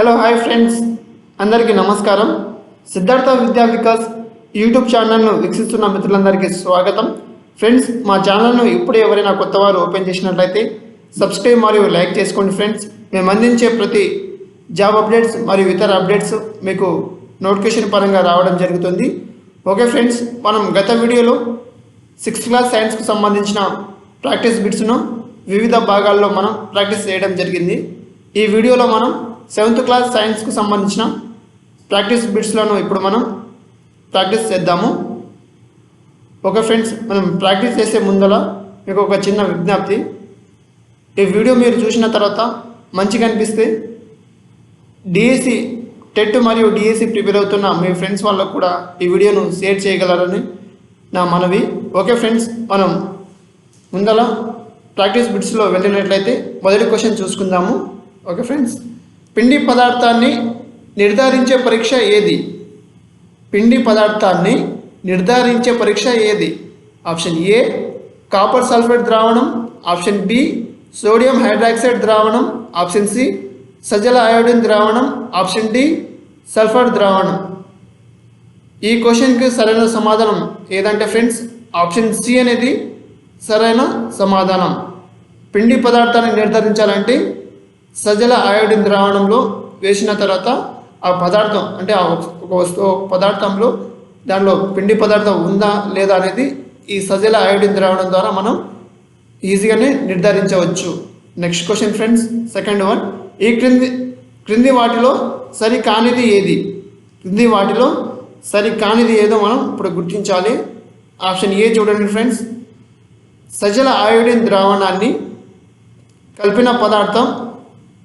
Hello hi friends, అందరికీ నమస్కారం. సిద్ధార్థ విద్యా వికాస్ యూట్యూబ్ ఛానల్ను వీక్షిస్తున్న మిత్రులందరికీ స్వాగతం. ఫ్రెండ్స్, మా ఛానల్ను ఇప్పుడు ఎవరైనా కొత్తవారు ఓపెన్ చేసినట్లయితే సబ్స్క్రైబ్ మరియు లైక్ చేసుకోండి. ఫ్రెండ్స్, మేము అందించే ప్రతి జాబ్ అప్డేట్స్ మరియు ఇతర అప్డేట్స్ మీకు నోటిఫికేషన్ పరంగా రావడం జరుగుతుంది. ఓకే ఫ్రెండ్స్, మనం గత వీడియోలో 6th క్లాస్ సైన్స్కు సంబంధించిన ప్రాక్టీస్ బిట్స్ను వివిధ భాగాల్లో మనం ప్రాక్టీస్ చేయడం జరిగింది. ఈ వీడియోలో మనం 7th క్లాస్ సైన్స్కు సంబంధించిన ప్రాక్టీస్ బిట్స్లను ఇప్పుడు మనం ప్రాక్టీస్ చేద్దాము. ఓకే ఫ్రెండ్స్, మనం ప్రాక్టీస్ చేసే ముందర మీకు ఒక చిన్న విజ్ఞప్తి. ఈ వీడియో మీరు చూసిన తర్వాత మంచిగా అనిపిస్తే డిఎస్సి టెట్ మరియు డిఎస్సి ప్రిపేర్ అవుతున్న మీ ఫ్రెండ్స్ వాళ్ళకు కూడా ఈ వీడియోను షేర్ చేయగలరని నా మనవి. ఓకే ఫ్రెండ్స్, మనం ముందర ప్రాక్టీస్ బిట్స్లో వెళ్ళినట్లయితే మొదటి క్వశ్చన్ చూసుకుందాము. ఓకే ఫ్రెండ్స్, పిండి పదార్థాన్ని నిర్ధారించే పరీక్ష ఏది? పిండి పదార్థాన్ని నిర్ధారించే పరీక్ష ఏది? ఆప్షన్ ఏ కాపర్ సల్ఫేట్ ద్రావణం, ఆప్షన్ బి సోడియం హైడ్రాక్సైడ్ ద్రావణం, ఆప్షన్ సి సజల అయోడిన్ ద్రావణం, ఆప్షన్ డి సల్ఫర్ ద్రావణం. ఈ క్వశ్చన్కి సరైన సమాధానం ఏదంటే ఫ్రెండ్స్, ఆప్షన్ సి అనేది సరైన సమాధానం. పిండి పదార్థాన్ని నిర్ధారించాలంటే సజల అయోడిన్ ద్రావణంలో వేసిన తర్వాత ఆ పదార్థం అంటే ఒక వస్తువు పదార్థంలో దానిలో పిండి పదార్థం ఉందా లేదా అనేది ఈ సజల అయోడిన్ ద్రావణం ద్వారా మనం ఈజీగానే నిర్ధారించవచ్చు. Next question friends, second one. ఈ క్రింది వాటిలో సరి కానిది ఏది? క్రింది వాటిలో సరి కానిది ఏదో మనం ఇప్పుడు గుర్తించాలి. ఆప్షన్ ఏ చూడండి ఫ్రెండ్స్, సజల అయోడిన్ ద్రావణాన్ని కలిపిన పదార్థం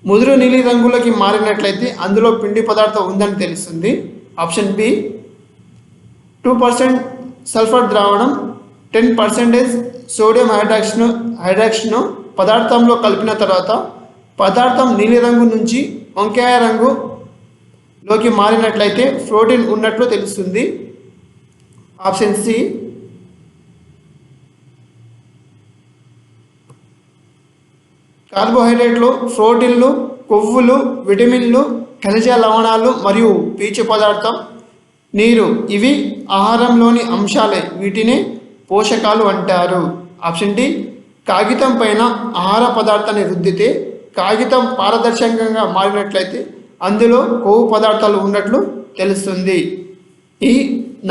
ముదురు నీలి రంగులోకి మారినట్లయితే అందులో పిండి పదార్థం ఉందని తెలుస్తుంది. ఆప్షన్ బి 2% సల్ఫర్ ద్రావణం, 10% సోడియం హైడ్రాక్సిన్ పదార్థంలో కలిపిన తర్వాత పదార్థం నీలిరంగు నుంచి వంకాయ రంగులోకి మారినట్లయితే ప్రోటీన్ ఉన్నట్లు తెలుస్తుంది. ఆప్షన్ సి కార్బోహైడ్రేట్లు, ప్రోటీన్లు, కొవ్వులు, విటమిన్లు, ఖనిజ లవణాలు మరియు పీచు పదార్థం, నీరు ఇవి ఆహారంలోని అంశాలే, వీటిని పోషకాలు అంటారు. ఆప్షన్ డి కాగితం పైన ఆహార పదార్థాన్ని రుద్దితే కాగితం పారదర్శకంగా మారినట్లయితే అందులో కొవ్వు పదార్థాలు ఉన్నట్లు తెలుస్తుంది. ఈ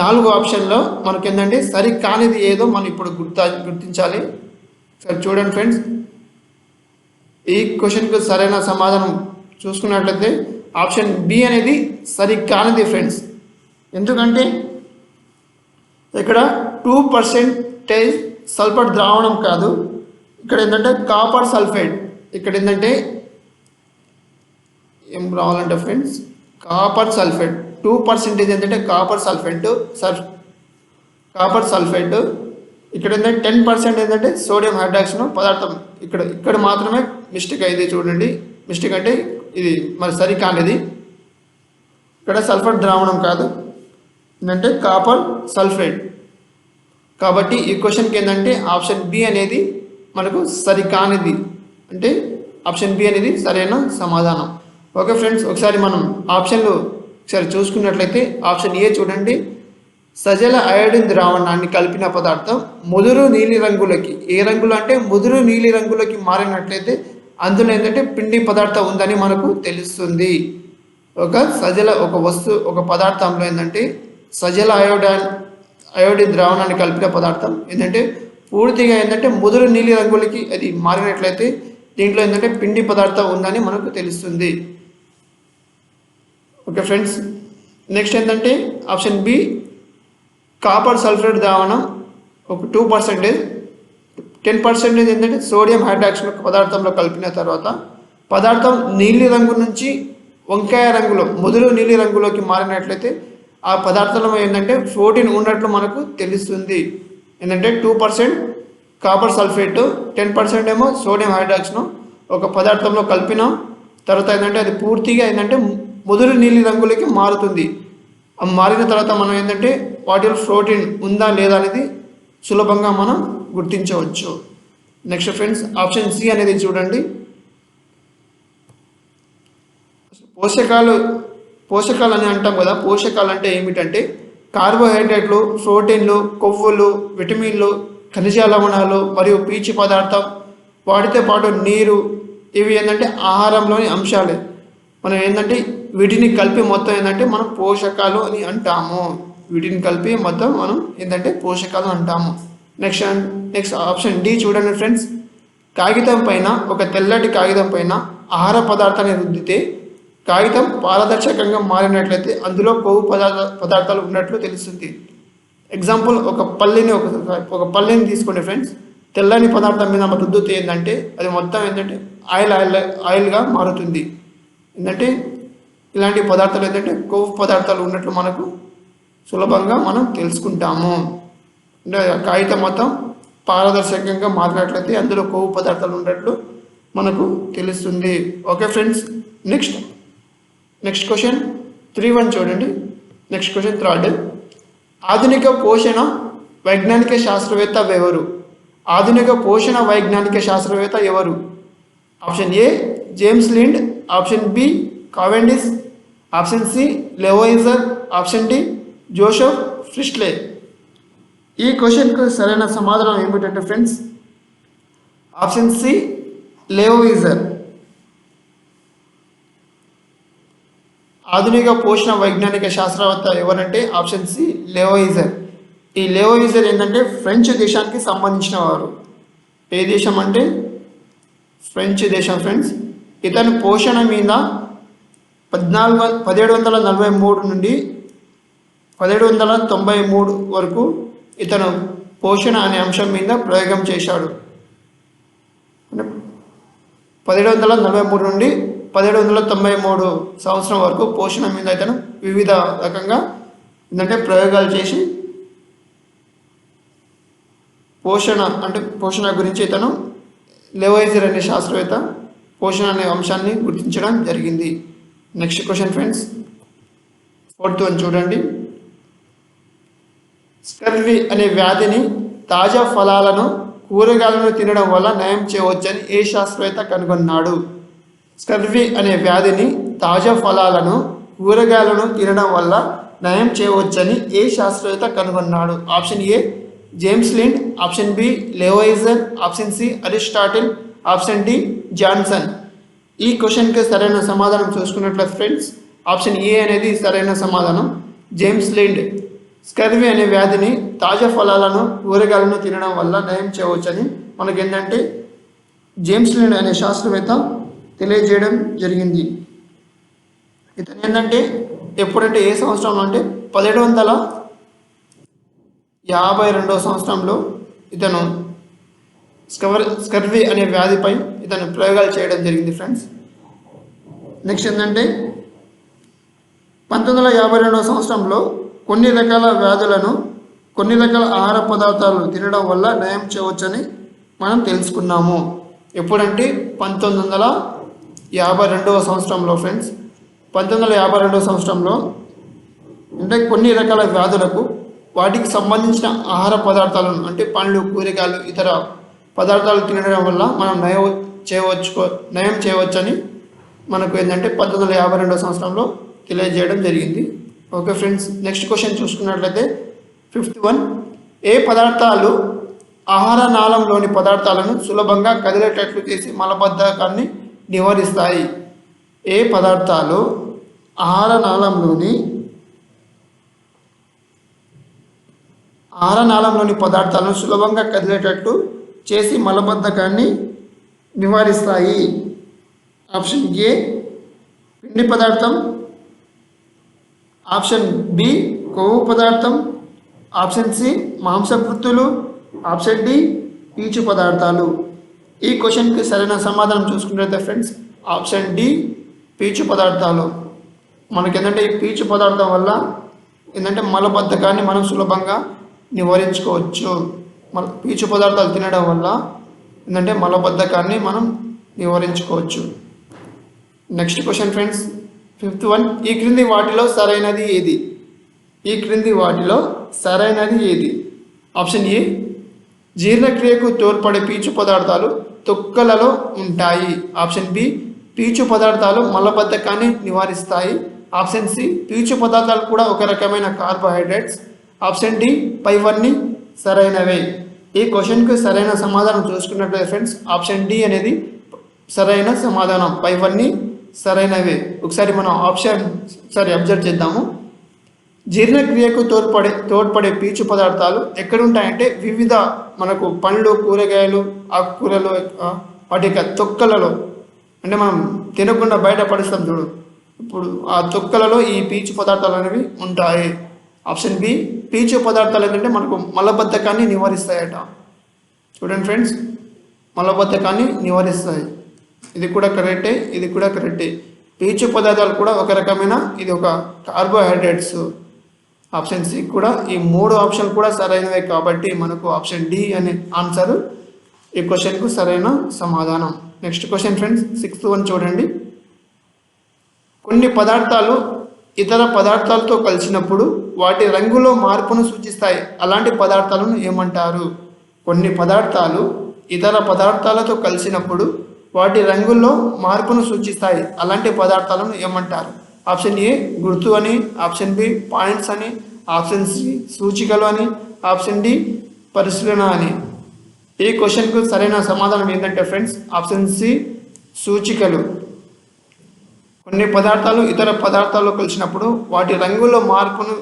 4 ఆప్షన్లో మనకేంటంటే సరి కానిది ఏదో మనం ఇప్పుడు గుర్తించాలి. సరే చూడండి ఫ్రెండ్స్, ఈ క్వశ్చన్కు సరైన సమాధానం చూసుకున్నట్లయితే ఆప్షన్ బి అనేది సరి కానిది ఫ్రెండ్స్. ఎందుకంటే ఇక్కడ 2% సల్ఫర్ ద్రావణం కాదు, ఇక్కడ ఏంటంటే కాపర్ సల్ఫేట్. ఇక్కడ ఏంటంటే ఏం రావాలంటే ఫ్రెండ్స్ కాపర్ సల్ఫేట్ 2% ఏంటంటే కాపర్ సల్ఫేట్. ఇక్కడ ఏంటంటే 10% ఏంటంటే సోడియం హైడ్రాక్సిన్ పదార్థం. ఇక్కడ మాత్రమే మిస్టేక్ అయింది. చూడండి, మిస్టేక్ అంటే ఇది మరి సరి కానిది. ఇక్కడ సల్ఫర్ ద్రావణం కాదు, ఏంటంటే కాపర్ సల్ఫేట్. కాబట్టి ఈ క్వశ్చన్కి ఏంటంటే ఆప్షన్ బి అనేది మనకు సరి కానిది, అంటే ఆప్షన్ బి అనేది సరైన సమాధానం. ఓకే ఫ్రెండ్స్, ఒకసారి మనం ఆప్షన్లు ఒకసారి చూసుకున్నట్లయితే ఆప్షన్ ఏ చూడండి, సజల అయోడిన్ ద్రావణాన్ని కలిపిన పదార్థం ముదురు నీలి రంగులకి, ఏ రంగులు అంటే ముదురు నీలి రంగులకి మారినట్లయితే అందులో ఏంటంటే పిండి పదార్థం ఉందని మనకు తెలుస్తుంది. ఒక పదార్థంలో ఏంటంటే సజల అయోడిన్ ద్రావణాన్ని కలిపిన పదార్థం ఏంటంటే పూర్తిగా ఏంటంటే ముదురు నీలి రంగులకి అది మారినట్లయితే దీంట్లో ఏంటంటే పిండి పదార్థం ఉందని మనకు తెలుస్తుంది. ఓకే ఫ్రెండ్స్, నెక్స్ట్ ఏంటంటే ఆప్షన్ బి కాపర్ సల్ఫేట్ ద్రావణం ఒక 2%, 10% ఏంటంటే సోడియం హైడ్రాక్సిన్ పదార్థంలో కలిపిన తర్వాత పదార్థం నీలి రంగు నుంచి వంకాయ రంగులో ముదురు నీలి రంగులోకి మారినట్లయితే ఆ పదార్థంలో ఏంటంటే ప్రోటీన్ ఉన్నట్లు మనకు తెలుస్తుంది. ఏంటంటే 2% కాపర్ సల్ఫేట్, 10% ఏమో సోడియం హైడ్రాక్సిన్ ఒక పదార్థంలో కలిపిన తర్వాత ఏంటంటే అది పూర్తిగా ఏంటంటే ముదురు నీలి రంగులోకి మారుతుంది. మారిన తర్వాత మనం ఏంటంటే వాటిలో ప్రోటీన్ ఉందా లేదా అనేది సులభంగా మనం గుర్తించవచ్చు. నెక్స్ట్ ఫ్రెండ్స్, ఆప్షన్ సి అనేది చూడండి, పోషకాలు పోషకాలు అని అంటాం కదా. పోషకాలు అంటే ఏమిటంటే కార్బోహైడ్రేట్లు, ప్రోటీన్లు, కొవ్వులు, విటమిన్లు, ఖనిజ లవణాలు మరియు పీచు పదార్థం, వాటితో పాటు నీరు, ఇవి ఏంటంటే ఆహారంలోని అంశాలే. మనం ఏంటంటే వీటిని కలిపి మొత్తం ఏంటంటే మనం పోషకాలు అని అంటాము. వీటిని కలిపి మొత్తం మనం ఏంటంటే పోషకాలు అంటాము. నెక్స్ట్ ఆప్షన్ డి చూడండి ఫ్రెండ్స్. కాగితం పైన, ఒక తెల్లటి కాగితం పైన ఆహార పదార్థాన్ని రుద్దితే కాగితం పారదర్శకంగా మారినట్లయితే అందులో కొవ్వు పదార్థాలు ఉన్నట్లు తెలుస్తుంది. ఎగ్జాంపుల్, ఒక పల్లిని తీసుకోండి ఫ్రెండ్స్. తెల్లని పదార్థం మీద మనం రుద్దుతే ఏంటంటే అది మొత్తం ఏంటంటే ఆయిల్గా మారుతుంది. ఏంటంటే ఇలాంటి పదార్థాలు ఏంటంటే కొవ్వు పదార్థాలు ఉన్నట్లు మనకు సులభంగా మనం తెలుసుకుంటాము. అంటే కాగితం మొత్తం పారదర్శకంగా మారినట్లయితే అందులో కొవ్వు పదార్థాలు ఉన్నట్లు మనకు తెలుస్తుంది. ఓకే ఫ్రెండ్స్, నెక్స్ట్ క్వశ్చన్ 3.1 చూడండి. Next question third. ఆధునిక పోషణ వైజ్ఞానిక శాస్త్రవేత్త ఎవరు? ఆధునిక పోషణ వైజ్ఞానిక శాస్త్రవేత్త ఎవరు? Option A James Lind, option B Cavendish, option C Lavoisier, option D Joseph Priestley. ఈ క్వశ్చన్కు సరైన సమాధానం ఏమిటంటే ఫ్రెండ్స్, ఆప్షన్ సి లెవోయిజర్. ఆధునిక పోషణ వైజ్ఞానిక శాస్త్రవేత్త ఎవరంటే ఆప్షన్ సి లెవోయిజర్. ఈ లెవోయిజర్ ఏంటంటే ఫ్రెంచ్ దేశానికి సంబంధించిన వారు. ఏ దేశం అంటే ఫ్రెంచ్ దేశం ఫ్రెండ్స్. ఇతను పోషణ మీద 1743 నుండి 1793 వరకు ఇతను పోషణ అనే అంశం మీద ప్రయోగం చేశాడు. 1743 నుండి 1793 సంవత్సరం వరకు పోషణ మీద ఇతను వివిధ రకంగా ఏంటంటే ప్రయోగాలు చేసి పోషణ గురించి ఇతను లెవోయిజర్ అనే శాస్త్రవేత్త పోషణ అనే అంశాన్ని గుర్తించడం జరిగింది. Next question friends, 4th one చూడండి. స్కర్వీ అనే వ్యాధిని తాజా ఫలాలను, కూరగాయలను తినడం వల్ల నయం చేయవచ్చని ఏ శాస్త్రవేత్త కనుగొన్నాడు? స్కర్వీ అనే వ్యాధిని తాజా ఫలాలను, కూరగాయలను తినడం వల్ల నయం చేయవచ్చని ఏ శాస్త్రవేత్త కనుగొన్నాడు? Option A James Lind, option B Lavoisier, option C Aristotle, option D Johnson. ఈ క్వశ్చన్కి సరైన సమాధానం చూసుకున్నట్లయితే ఫ్రెండ్స్, ఆప్షన్ ఏ అనేది సరైన సమాధానం. జేమ్స్ లిండ్ స్కర్వీ అనే వ్యాధిని తాజా ఫలాలను, కూరగాయలను తినడం వల్ల నయం చేయవచ్చని మనకి ఏంటంటే జేమ్స్ లిండ్ అనే శాస్త్రవేత్త తెలియజేయడం జరిగింది. ఇతను ఏంటంటే ఎప్పుడంటే ఏ సంవత్సరంలో అంటే 1752 సంవత్సరంలో ఇతను స్కర్వీ అనే వ్యాధిపై ఇతను ప్రయోగాలు చేయడం జరిగింది ఫ్రెండ్స్. నెక్స్ట్ ఏంటంటే 1952 సంవత్సరంలో కొన్ని రకాల వ్యాధులను, కొన్ని రకాల ఆహార పదార్థాలు తినడం వల్ల నయం చేయవచ్చని మనం తెలుసుకున్నాము. ఎప్పుడంటే 1952 సంవత్సరంలో ఫ్రెండ్స్. 1952 సంవత్సరంలో అంటే కొన్ని రకాల వ్యాధులకు వాటికి సంబంధించిన ఆహార పదార్థాలను అంటే పండ్లు, కూరగాయలు, ఇతర పదార్థాలు తినడం వల్ల మనం నయం చేయవచ్చని మనకు ఏంటంటే 1952 సంవత్సరంలో తెలియజేయడం జరిగింది. ఓకే ఫ్రెండ్స్, నెక్స్ట్ క్వశ్చన్ చూసుకున్నట్లయితే 5th one. ఏ పదార్థాలు ఆహార నాళంలోని పదార్థాలను సులభంగా కదిలేటట్లు చేసి మలబద్ధకాన్ని నివారిస్తాయి? ఏ పదార్థాలు ఆహార నాళంలోని పదార్థాలను సులభంగా కదిలేటట్లు చేసి మలబద్ధకాన్ని నివారిస్తాయి? ఆప్షన్ ఏ పిండి పదార్థం, ఆప్షన్ బి కొవ్వు పదార్థం, ఆప్షన్ సి మాంసకృత్తులు, ఆప్షన్ డి పీచు పదార్థాలు. ఈ క్వశ్చన్కి సరైన సమాధానం చూసుకున్నట్లయితే ఫ్రెండ్స్, ఆప్షన్ డి పీచు పదార్థాలు. మనకి ఏంటంటే ఈ పీచు పదార్థం వల్ల ఏంటంటే మలబద్ధకాన్ని మనం సులభంగా నివారించుకోవచ్చు. పీచు పదార్థాలు తినడం వల్ల ఏంటంటే మలబద్ధకాన్ని మనం నివారించుకోవచ్చు. Next question friends, 5th one. ఈ క్రింది వాటిలో సరైనది ఏది? ఆప్షన్ ఏ జీర్ణక్రియకు తోడ్పడే పీచు పదార్థాలు తొక్కలలో ఉంటాయి. ఆప్షన్ బి పీచు పదార్థాలు మలబద్ధకాన్ని నివారిస్తాయి. ఆప్షన్ సి పీచు పదార్థాలు కూడా ఒక రకమైన కార్బోహైడ్రేట్స్. ఆప్షన్ డి పైవన్నీ సరైనవే. ఈ క్వశ్చన్కి సరైన సమాధానం చూసుకున్నట్లయితే ఫ్రెండ్స్ ఆప్షన్ డి అనేది సరైన సమాధానం. పైవన్నీ సరైనవే. ఒకసారి మనం ఆప్షన్ అబ్జర్వ్ చేద్దాము. జీర్ణక్రియకు తోడ్పడే పీచు పదార్థాలు ఎక్కడ ఉంటాయంటే వివిధ మనకు పండ్లు, కూరగాయలు, ఆకుకూరలు, వాటి యొక్క తొక్కలలో, అంటే మనం తినకుండా బయట పడిస్తాం చూడు, ఇప్పుడు ఆ తొక్కలలో ఈ పీచు పదార్థాలు అనేవి ఉంటాయి. ఆప్షన్ బి పీచు పదార్థాలు ఏంటంటే మనకు మలబద్ధకాన్ని నివారిస్తాయట. చూడండి ఫ్రెండ్స్, మలబద్ధకాన్ని నివారిస్తాయి. ఇది కూడా కరెక్టే. పీచు పదార్థాలు కూడా ఒక రకమైన ఇది ఒక కార్బోహైడ్రేట్స్. ఆప్షన్ సి కూడా ఈ 3 ఆప్షన్ కూడా సరైనవే కాబట్టి మనకు ఆప్షన్ డి అనే ఆన్సర్ ఈ క్వశ్చన్కు సరైన సమాధానం. Next question friends, 6th one చూడండి. కొన్ని పదార్థాలు ఇతర పదార్థాలతో కలిసినప్పుడు వాటి రంగులో మార్పును సూచిస్తాయి. అలాంటి పదార్థాలను ఏమంటారు? కొన్ని పదార్థాలు ఇతర పదార్థాలతో కలిసినప్పుడు వాటి రంగుల్లో మార్పును సూచిస్తాయి. అలాంటి పదార్థాలను ఏమంటారు? ఆప్షన్ ఏ గుర్తు అని, ఆప్షన్ బి పాయింట్స్ అని, ఆప్షన్ సి సూచికలు అని, ఆప్షన్ డి పరిశీలన అని. ఈ క్వశ్చన్కు సరైన సమాధానం ఏంటంటే ఫ్రెండ్స్ ఆప్షన్ సి సూచికలు. కొన్ని పదార్థాలు ఇతర పదార్థాల్లో కలిసినప్పుడు వాటి రంగుల్లో మార్పును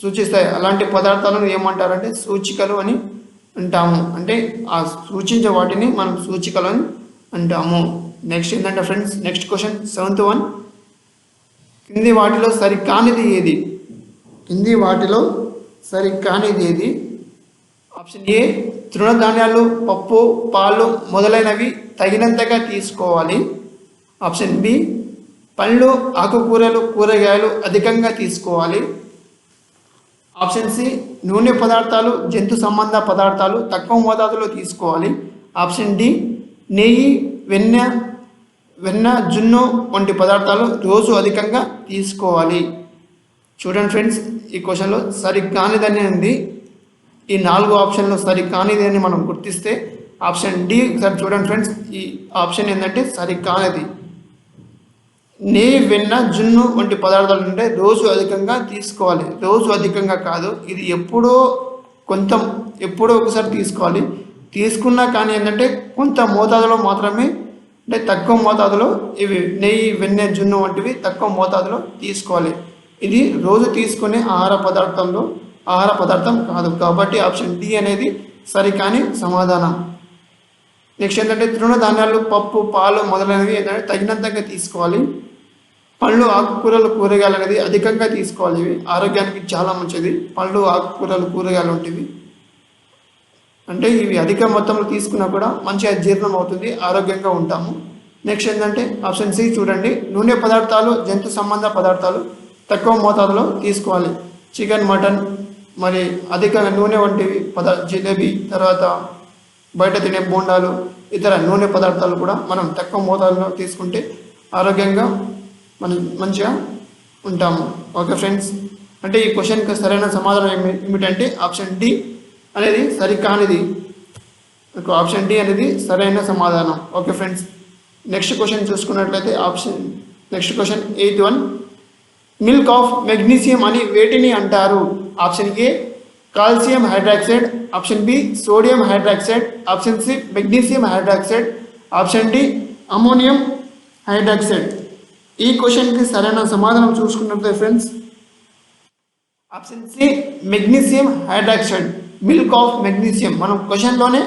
సూచిస్తాయి. అలాంటి పదార్థాలను ఏమంటారంటే సూచికలు అని అంటాము. అంటే ఆ సూచించే వాటిని మనం సూచికలు అని అంటాము. నెక్స్ట్ ఏంటంటే friends, next question 7th one. కింది వాటిలో సరికానిది ఏది? ఆప్షన్ ఏ తృణధాన్యాలు, పప్పు, పాలు మొదలైనవి తగినంతగా తీసుకోవాలి. ఆప్షన్ బి పళ్ళు, ఆకుకూరలు, కూరగాయలు అధికంగా తీసుకోవాలి. ఆప్షన్ సి నూనె పదార్థాలు, జంతు సంబంధ పదార్థాలు తక్కువ మోతాదులో తీసుకోవాలి. ఆప్షన్ డి నెయ్యి, వెన్న, జున్ను వంటి పదార్థాలు రోజు అధికంగా తీసుకోవాలి. చూడండి ఫ్రెండ్స్, ఈ క్వశ్చన్లో సరికానిదని ఉంది. ఈ 4 ఆప్షన్లో సరికానిది అని మనం గుర్తిస్తే ఆప్షన్ డి. ఒకసారి చూడండి ఫ్రెండ్స్, ఈ ఆప్షన్ ఏంటంటే సరికానిది. నెయ్యి, వెన్న, జున్ను వంటి పదార్థాలు ఉంటే రోజు అధికంగా తీసుకోవాలి. రోజు అధికంగా కాదు, ఇది ఎప్పుడో ఒకసారి తీసుకోవాలి. తీసుకున్నా కానీ ఏంటంటే కొంత మోతాదులో మాత్రమే, అంటే తక్కువ మోతాదులో ఇవి నెయ్యి, వెన్నె, జున్ను వంటివి తక్కువ మోతాదులో తీసుకోవాలి. ఇది రోజు తీసుకునే ఆహార పదార్థం కాదు. కాబట్టి ఆప్షన్ డి అనేది సరికాని సమాధానం. నెక్స్ట్ ఏంటంటే తృణధాన్యాలు, పప్పు, పాలు మొదలైనవి ఏంటంటే తగినంతగా తీసుకోవాలి. పళ్ళు, ఆకుకూరలు, కూరగాయలు అనేది అధికంగా తీసుకోవాలి. ఇవి ఆరోగ్యానికి చాలా మంచిది. పళ్ళు, ఆకుకూరలు, కూరగాయలు వంటివి అంటే ఇవి అధిక మొత్తంలో తీసుకున్నా కూడా మంచిగా జీర్ణం అవుతుంది, ఆరోగ్యంగా ఉంటాము. నెక్స్ట్ ఏంటంటే ఆప్షన్ సి చూడండి. నూనె పదార్థాలు, జంతు సంబంధ పదార్థాలు తక్కువ మోతాదులో తీసుకోవాలి. చికెన్, మటన్, మరి అధిక నూనె వంటివి జిలేబీ, తర్వాత బయట తినే బోండాలు, ఇతర నూనె పదార్థాలు కూడా మనం తక్కువ మోతాదులో తీసుకుంటే ఆరోగ్యంగా మనం మంచిగా ఉంటాము. ఓకే ఫ్రెండ్స్, అంటే ఈ క్వశ్చన్కి సరైన సమాధానం ఏమిటంటే ఆప్షన్ డి అనేది సరికానిది. ఆప్షన్ డి అనేది సరైన సమాధానం. ఓకే ఫ్రెండ్స్, నెక్స్ట్ క్వశ్చన్ చూసుకున్నట్లయితే next question 8th one. Milk of magnesium అని వేటిని అంటారు? Option A calcium hydroxide, option B sodium hydroxide, option C magnesium hydroxide, option D ammonium hydroxide. ఈ క్వశ్చన్కి సరైన సమాధానం చూసుకున్నట్లయితే friends option C magnesium hydroxide. Milk of magnesium మనం క్వశ్చన్లోనే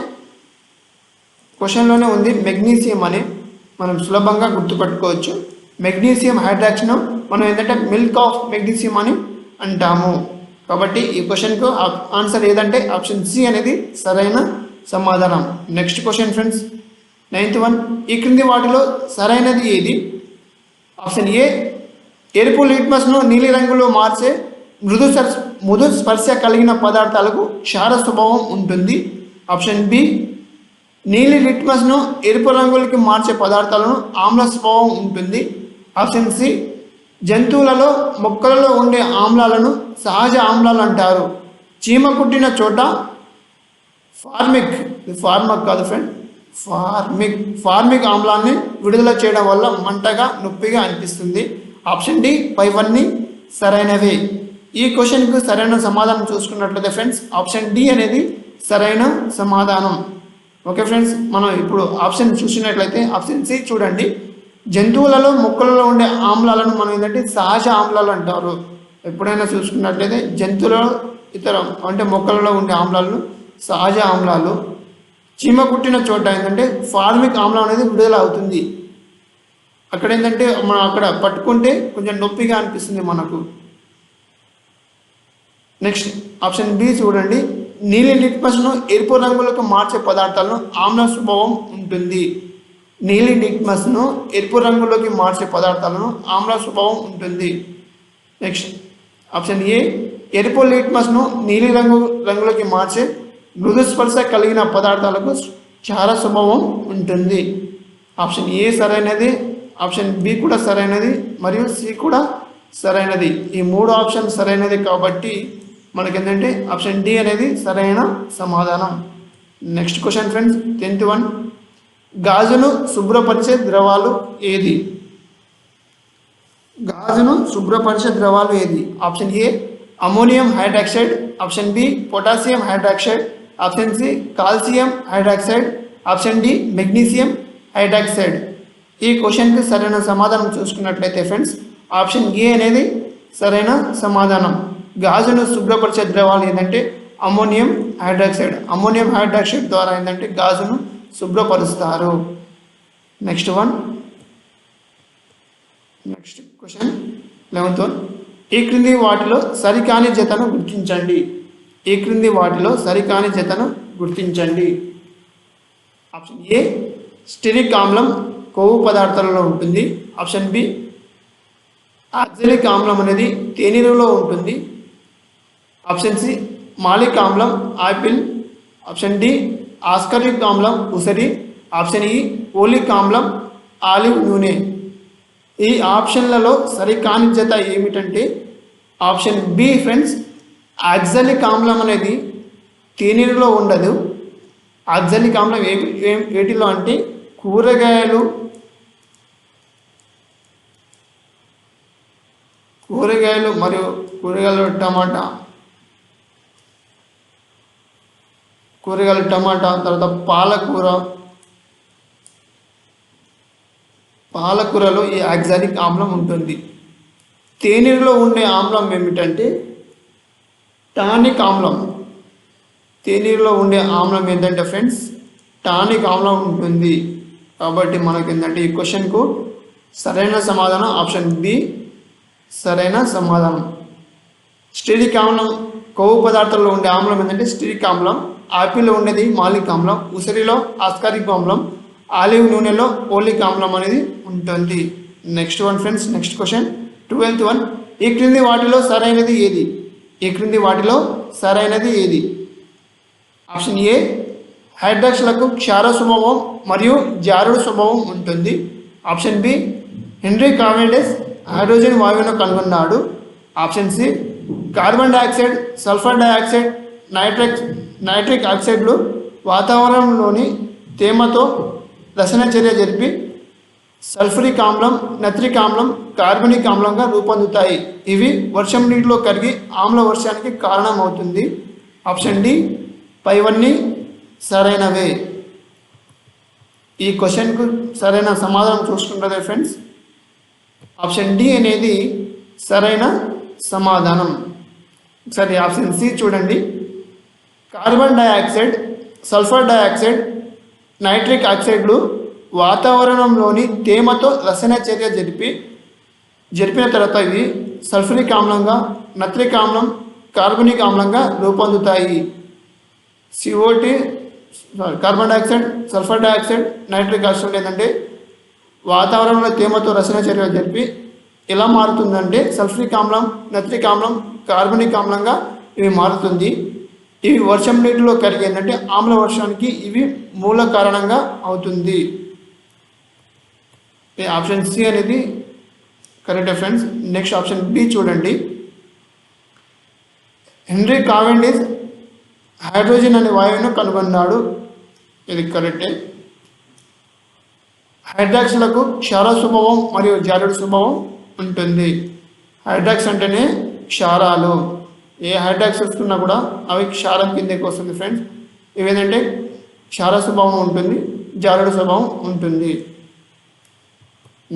ఉంది. మెగ్నీషియం అని మనం సులభంగా గుర్తుపెట్టుకోవచ్చు. మెగ్నీషియం హైడ్రాక్సైడ్ మనం ఏంటంటే మిల్క్ ఆఫ్ మెగ్నీషియం అని అంటాము. కాబట్టి ఈ క్వశ్చన్కు ఆన్సర్ ఏదంటే ఆప్షన్ సి అనేది సరైన సమాధానం. Next question friends 9th one. ఈ క్రింది వాటిలో సరైనది ఏది? ఆప్షన్ ఏ ఎరుపు లిట్మస్ను నీలి రంగులో మార్చే మృదు స్పర్శ కలిగిన పదార్థాలకు క్షార స్వభావం ఉంటుంది. ఆప్షన్ బి నీలి లిట్మస్ను ఎరుపు రంగులకి మార్చే పదార్థాలను ఆమ్ల స్వభావం ఉంటుంది. ఆప్షన్ సి జంతువులలో, మొక్కలలో ఉండే ఆమ్లాలను సహజ ఆమ్లాలు అంటారు. చీమ కుట్టిన చోట ఫార్మిక్ కాదు ఫ్రెండ్, ఫార్మిక్ ఆమ్లాన్ని విడుదల చేయడం వల్ల మంటగా నొప్పిగా అనిపిస్తుంది. ఆప్షన్ డి పైవన్నీ సరైనవే. ఈ క్వశ్చన్కు సరైన సమాధానం చూసుకున్నట్లయితే ఫ్రెండ్స్ ఆప్షన్ డి అనేది సరైన సమాధానం. ఓకే ఫ్రెండ్స్, మనం ఇప్పుడు ఆప్షన్ చూసినట్లయితే ఆప్షన్ సి చూడండి. జంతువులలో మొక్కలలో ఉండే ఆమ్లాలను మనం ఏంటంటే సహజ ఆమ్లాలు అంటారు. ఎప్పుడైనా చూసుకున్నట్లయితే జంతువులలో ఇతర అంటే మొక్కలలో ఉండే ఆమ్లాలను సహజ ఆమ్లాలు. చీమ కుట్టిన చోట ఏంటంటే ఫార్మిక్ ఆమ్లం అనేది విడుదల అవుతుంది. అక్కడ ఏంటంటే మనం అక్కడ పట్టుకుంటే కొంచెం నొప్పిగా అనిపిస్తుంది మనకు. నెక్స్ట్ ఆప్షన్ బి చూడండి. నీలి లిట్మస్ను ఎరుపు రంగులకు మార్చే పదార్థాలను ఆమ్ల స్వభావం ఉంటుంది. నీలి లిట్మస్ను ఎరుపు రంగులోకి మార్చే పదార్థాలను ఆమ్ల స్వభావం ఉంటుంది. నెక్స్ట్ ఆప్షన్ ఏ ఎరుపు లిట్మస్ను నీలి రంగులోకి మార్చే మృదు స్పర్శ కలిగిన పదార్థాలకు క్షార స్వభావం ఉంటుంది. ఆప్షన్ ఏ సరైనది, ఆప్షన్ బి కూడా సరైనది మరియు సి కూడా సరైనది. ఈ మూడు ఆప్షన్ సరైనది కాబట్టి మనకి ఏంటంటే ఆప్షన్ డి అనేది సరైన సమాధానం. Next question friends 10th one. గాజును శుభ్రపరిచే ద్రవాలు ఏది? గాజును శుభ్రపరిచే ద్రవాలు ఏది? Option A ammonium hydroxide, option B potassium hydroxide, option C calcium hydroxide, option D magnesium hydroxide. ఈ క్వశ్చన్కి సరైన సమాధానం చూసుకున్నట్లయితే ఫ్రెండ్స్ ఆప్షన్ ఏ అనేది సరైన సమాధానం. గాజును శుభ్రపరిచే ద్రవాలు ఏంటంటే అమోనియం హైడ్రాక్సైడ్. అమోనియం హైడ్రాక్సైడ్ ద్వారా ఏంటంటే గాజును శుభ్రపరుస్తారు. Next question 11th one. ఈ క్రింది వాటిలో సరికాని జతను గుర్తించండి. ఈ క్రింది వాటిలో సరికాని జతను గుర్తించండి. ఆప్షన్ ఏ స్టెరిక్ ఆమ్లం కొవ్వు పదార్థాలలో ఉంటుంది. ఆప్షన్ బి ఆక్సాలిక్ ఆమ్లం అనేది తేనీరులో ఉంటుంది. ఆప్షన్ సి మాలిక్ ఆమ్లం ఆపిల్. ఆప్షన్ డి ఆస్కారిక్ ఆమ్లం ఉసిరి. ఆప్షన్ ఈ ఓలిక్ ఆమ్లం ఆలివ్ నూనె. ఈ ఆప్షన్లలో సరికాని జత ఏమిటంటే ఆప్షన్ బి ఫ్రెండ్స్ ఆక్సాలిక్ ఆమ్లం అనేది తేనీరులో ఉండదు. ఆక్సాలిక్ ఆమ్లం వేటిలో అంటే కూరగాయలు మరియు కూరగాయలు టమాటా తర్వాత పాలకూరలో ఈ ఆక్సాలిక్ ఆమ్లం ఉంటుంది. తేనీరులో ఉండే ఆమ్లం ఏమిటంటే టానిక్ ఆమ్లం. తేనీరులో ఉండే ఆమ్లం ఏంటంటే ఫ్రెండ్స్ టానిక్ ఆమ్లం ఉంటుంది. కాబట్టి మనకి ఏంటంటే ఈ క్వశ్చన్కు సరైన సమాధానం ఆప్షన్ బి సరైన సమాధానం. స్టెరిక్ ఆమ్లం కొవ్వు పదార్థాల్లో ఉండే ఆమ్లం ఏంటంటే స్టెరిక్ ఆమ్లం. ఆపిల్లో ఉండేది మాలిక్ ఆమ్లం, ఉసిరిలో ఆస్కారిక్ ఆమ్లం, ఆలివ్ నూనెలో ఓలిక్ ఆమ్లం అనేది ఉంటుంది. Next one friends, next question 12th one. ఈ క్రింది వాటిలో సరైనది ఏది? ఈ క్రింది వాటిలో సరైనది ఏది? ఆప్షన్ ఏ హైడ్రాక్స్లకు క్షార స్వభావం మరియు జారుడు స్వభావం ఉంటుంది. Option B Henry Cavendish hydrogen వాయువును కనుగొన్నాడు. Option C carbon dioxide, sulphur dioxide, nitric ఆక్సైడ్లు వాతావరణంలోని తేమతో రసాయన చర్య జరిపి సల్ఫరిక్ ఆమ్లం, నత్రిక్ ఆమ్లం, కార్బనిక్ ఆమ్లంగా రూపొందుతాయి. ఇవి వర్షం నీటిలో కరిగి ఆమ్ల వర్షానికి కారణమవుతుంది. ఆప్షన్ డి పైవన్నీ సరైనవే. ఈ క్వశ్చన్కు సరైన సమాధానం చూసుకుంటే ఫ్రెండ్స్ ఆప్షన్ డి అనేది సరైన సమాధానం. సరే, ఆప్షన్ సి చూడండి. Carbon dioxide, sulphur dioxide, nitric ఆక్సైడ్లు వాతావరణంలోని తేమతో రసాయన చర్య జరిపిన తర్వాత ఇవి సల్ఫరిక్ ఆమ్లంగా, నత్రిక్ ఆమ్లం, కార్బనిక్ ఆమ్లంగా రూపొందుతాయి. Carbon dioxide, sulphur dioxide, nitric oxide ఏంటంటే వాతావరణంలో తేమతో రసాయన చర్య జరిపి ఎలా మారుతుందంటే సల్ఫరిక్ ఆమ్లం, నత్రిక్ ఆమ్లం, కార్బనిక్ ఆమ్లంగా ఇవి మారుతుంది. ఇవి వర్షం నీటిలో కరిగి ఏంటంటే ఆమ్ల వర్షానికి ఇవి మూల కారణంగా అవుతుంది. ఆప్షన్ సి అనేది correct friends. Next option B చూడండి. హెన్రీ కావెండిష్ హైడ్రోజన్ అనే వాయువును కనుగొన్నాడు. ఇది కరెక్టే. హైడ్రాక్స్లకు క్షార స్వభావం మరియు జారుడు స్వభావం ఉంటుంది. హైడ్రాక్స్ అంటేనే క్షారాలు. ఏ హైడ్రాక్స్ వస్తున్నా కూడా అవి క్షారం కిందకి వస్తుంది ఫ్రెండ్స్. ఇవేంటంటే క్షార స్వభావం ఉంటుంది, జారుడు స్వభావం ఉంటుంది.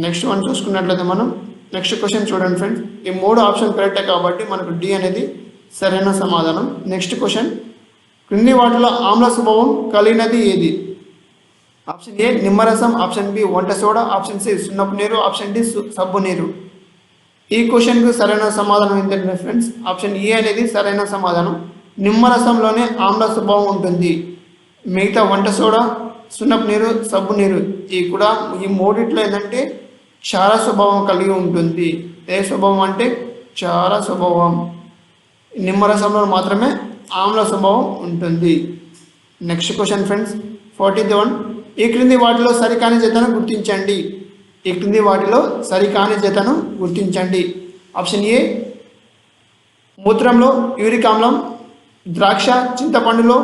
నెక్స్ట్ వన్ చూసుకున్నట్లయితే మనం నెక్స్ట్ క్వశ్చన్ చూడండి ఫ్రెండ్స్. ఈ 3 ఆప్షన్ కరెక్టే కాబట్టి మనకు డి అనేది సరైన సమాధానం. నెక్స్ట్ క్వశ్చన్, క్రింది వాటిలో ఆమ్ల స్వభావం కలిగినది ఏది? ఆప్షన్ ఏ నిమ్మరసం, ఆప్షన్ బి వంట సోడా, ఆప్షన్ సి సున్నపు నీరు, ఆప్షన్ డి సబ్బు నీరు. ఈ క్వశ్చన్కు సరైన సమాధానం ఏంటంటే ఫ్రెండ్స్ ఆప్షన్ ఏ అనేది సరైన సమాధానం. నిమ్మరసంలోనే ఆమ్ల స్వభావం ఉంటుంది. మిగతా వంట సోడా, సున్నపు నీరు, సబ్బు నీరు ఈ మూడిట్లో ఏంటంటే క్షార స్వభావం కలిగి ఉంటుంది. ఏ స్వభావం అంటే క్షార స్వభావం. నిమ్మరసంలో మాత్రమే ఆమ్ల స్వభావం ఉంటుంది. నెక్స్ట్ క్వశ్చన్ ఫ్రెండ్స్ 41, ఈ క్రింది వాటిలో సరికాని జతను గుర్తించండి. ఈ క్రింది వాటిలో సరికాని జతను గుర్తించండి. ఆప్షన్ ఏ మూత్రంలో యూరిక్ ఆమ్లం, ద్రాక్ష చింతపండులో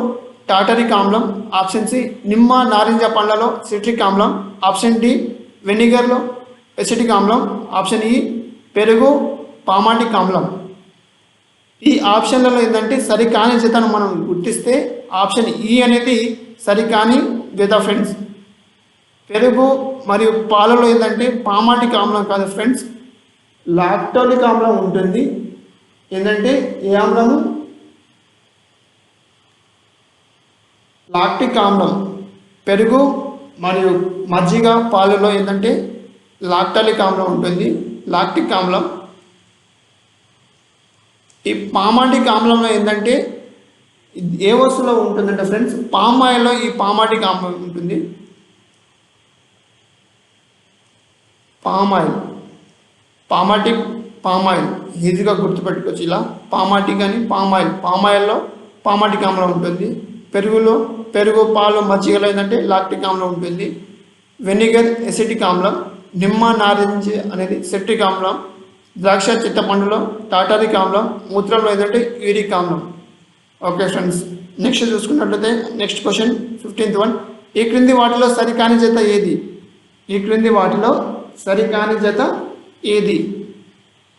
టాటరిక్ ఆమ్లం, ఆప్షన్ సి నిమ్మ నారింజ పండ్లలో సిట్రిక్ ఆమ్లం, ఆప్షన్ డి వెనిగర్లో ఎసిటిక్ ఆమ్లం, ఆప్షన్ ఈ పెరుగు పామాటిక్ ఆమ్లం. ఈ ఆప్షన్లలో ఏంటంటే సరికాని జతను మనం గుర్తిస్తే ఆప్షన్ ఈ అనేది సరికాని జత ఫ్రెండ్స్. పెరుగు మరియు పాలలో ఏంటంటే పామాటిక్ ఆమ్లం కాదు ఫ్రెండ్స్, లాక్టోలిక్ ఆమ్లం ఉంటుంది. ఏంటంటే ఏ ఆమ్లము? లాక్టిక్ ఆమ్లం. పెరుగు మరియు మజ్జిగ పాలలో ఏంటంటే లాక్టాలిక్ ఆమ్లం ఉంటుంది, లాక్టిక్ ఆమ్లం. ఈ పామాటిక్ ఆమ్లంలో ఏంటంటే ఏ వస్తువులో ఉంటుందంటే ఫ్రెండ్స్ పామ్ ఆయిల్లో ఈ పామాటిక్ ఆమ్లం ఉంటుంది. పామ్ ఆయిల్ ఈజీగా గుర్తుపెట్టుకోవచ్చు. ఇలా పామాటిక్ అని పామ్ ఆయిల్లో పామాటిక్ ఆమ్లం ఉంటుంది. పెరుగు పాలు మజ్జిగలో ఏంటంటే లాక్టిక్ ఆమ్లం ఉంటుంది. వెనిగర్ ఎసిటిక్ ఆమ్లం, నిమ్మ నారింజ అనేది సిట్రిక్ ఆమ్లం, ద్రాక్ష చింతపండులో టాటారిక్ ఆమ్లం, మూత్రంలో ఏంటంటే యూరిక్ ఆమ్లం. ఓకే ఫ్రెండ్స్, నెక్స్ట్ చూసుకున్నట్లయితే నెక్స్ట్ క్వశ్చన్ 15th వన్, ఈ క్రింది వాటిలో సరికాని జత ఏది? ఈ క్రింది వాటిలో సరికాని జత ఏది?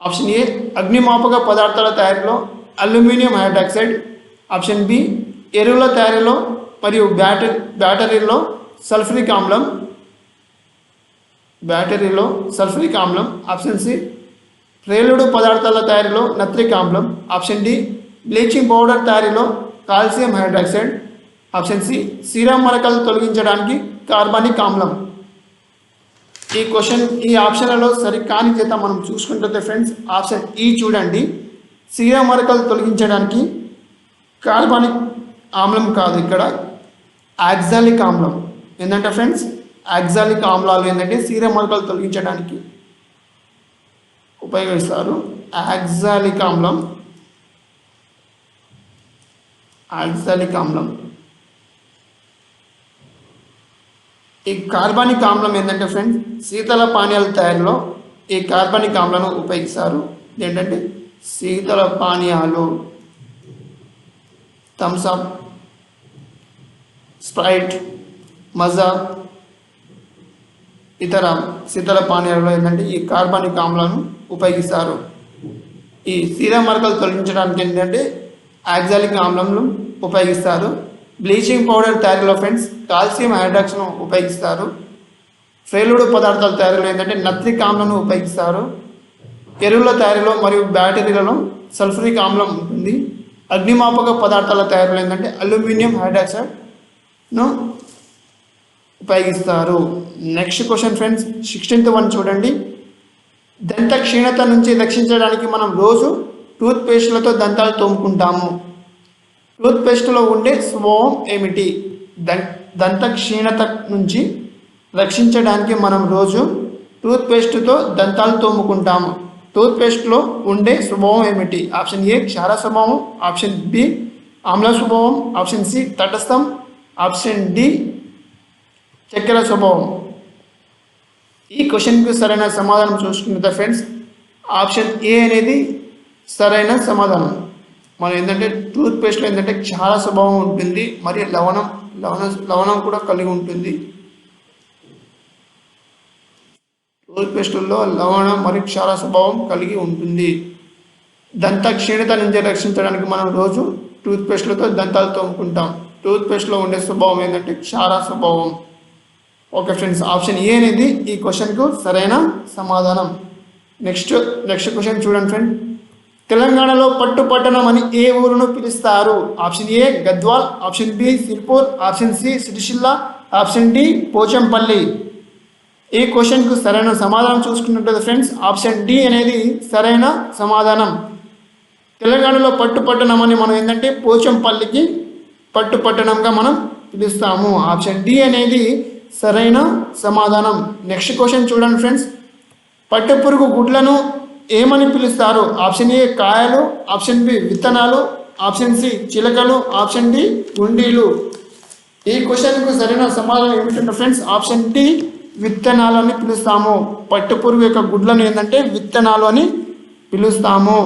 ఆప్షన్ ఏ అగ్నిమాపక పదార్థాల తయారీలో అల్యూమినియం హైడ్రాక్సైడ్, ఆప్షన్ బి ఎరువుల తయారీలో మరియు బ్యాటరీలో సల్ఫ్యూరిక్ ఆమ్లం, ఆప్షన్ సి ప్రేలుడు పదార్థాల తయారీలో నత్రిక్ ఆమ్లం, ఆప్షన్ డి బ్లీచింగ్ పౌడర్ తయారీలో calcium hydroxide, option C serum మరకలు తొలగించడానికి కార్బనిక్ ఆమ్లం. ఈ ఆప్షన్లలో సరికాని జత మనం చూసుకుంటే ఫ్రెండ్స్ ఆప్షన్ ఈ చూడండి, సీరం మరకలు తొలగించడానికి కార్బనిక్ ఆమ్లం కాదు, ఇక్కడ ఆక్సాలిక్ ఆమ్లం. ఏంటంటే ఫ్రెండ్స్ ఆక్సాలిక్ ఆమ్లాలు ఏంటంటే సీరం మరకలు తొలగించడానికి ఉపయోగిస్తారు. ఆక్సాలిక్ ఆమ్లం ఈ కార్బనిక్ ఆమ్లం ఏంటంటే ఫ్రెండ్స్ శీతల పానీయాల తయారీలో ఈ కార్బనిక్ ఆమ్లను ఉపయోగిస్తారు. ఏంటంటే శీతల పానీయాలు, థమ్స్అప్, స్ప్రైట్, మజా ఇతర శీతల పానీయాలలో ఏంటంటే ఈ కార్బనిక్ ఆమ్లను ఉపయోగిస్తారు. ఈ సీరం మరకలు తొలగించడానికి ఏంటంటే ఆక్సాలిక్ ఆమ్లంను ఉపయోగిస్తారు. బ్లీచింగ్ పౌడర్ తయారీలో ఫ్రెండ్స్ కాల్షియం హైడ్రాక్స్ను ఉపయోగిస్తారు. ప్రేలుడు పదార్థాల తయారీలో ఏంటంటే నత్రిక్ ఆమ్లను ఉపయోగిస్తారు. ఎరువుల తయారీలో మరియు బ్యాటరీలలో సల్ఫ్యూరిక్ ఆమ్లం ఉంటుంది. అగ్నిమాపక పదార్థాల తయారీలో ఏంటంటే అల్యూమినియం హైడ్రాక్సైడ్ను ఉపయోగిస్తారు. Next question friends 16th one చూడండి, దంత క్షీణత నుంచి రక్షించడానికి మనం రోజు టూత్పేస్ట్లతో దంతాలు తోముకుంటాము. టూత్పేస్ట్లో ఉండే స్వభావం ఏమిటి? దంత క్షీణత నుంచి రక్షించడానికి మనం రోజు టూత్పేస్ట్తో దంతాలు తోముకుంటాము. టూత్పేస్ట్లో ఉండే స్వభావం ఏమిటి? ఆప్షన్ ఏ క్షార స్వభావం, ఆప్షన్ బి ఆమ్ల స్వభావం, ఆప్షన్ సి తటస్థం, ఆప్షన్ డి చక్కెర స్వభావం. ఈ క్వశ్చన్కి సరైన సమాధానం చూసుకుంటే ఫ్రెండ్స్ ఆప్షన్ ఏ అనేది సరైన సమాధానం. మనం ఏంటంటే టూత్పేస్ట్లో ఏంటంటే క్షార స్వభావం ఉంటుంది మరియు లవణం కూడా కలిగి ఉంటుంది. టూత్పేస్టుల్లో లవణ మరియు క్షార స్వభావం కలిగి ఉంటుంది. దంత క్షీణత నుంచి రక్షించడానికి మనం రోజు టూత్పేస్ట్లతో దంతాలు తోముకుంటాం. టూత్పేస్ట్లో ఉండే స్వభావం ఏంటంటే క్షార స్వభావం. ఓకే ఫ్రెండ్స్, ఆప్షన్ ఏ అనేది ఈ క్వశ్చన్కు సరైన సమాధానం. నెక్స్ట్ క్వశ్చన్ చూడండి ఫ్రెండ్. తెలంగాణలో పట్టణం అని ఏ ఊరును పిలుస్తారు? Option A Gadwal, option B Sirpur, option C Sircilla, option D Pochampally. ఈ క్వశ్చన్కు సరైన సమాధానం చూసుకున్నట్లయితే ఫ్రెండ్స్ ఆప్షన్ డి అనేది సరైన సమాధానం. తెలంగాణలో పట్టణం అని మనం ఏంటంటే పోచంపల్లికి పట్టణంగా మనం పిలుస్తాము. ఆప్షన్ డి అనేది సరైన సమాధానం. నెక్స్ట్ క్వశ్చన్ చూడండి ఫ్రెండ్స్. పట్టుపురుగు గుడ్లను ఏమని పిలుస్తారు? ఆప్షన్ ఏ కాయలు, ఆప్షన్ బి విత్తనాలు, ఆప్షన్ సి చిలకలు, ఆప్షన్ డి గుండీలు. ఈ క్వశ్చన్కు సరైన సమాధానం ఏమిటంటే ఫ్రెండ్స్ ఆప్షన్ డి విత్తనాలు అని పిలుస్తాము. పట్టుపురుగు యొక్క గుడ్లను ఏంటంటే విత్తనాలు అని పిలుస్తాము.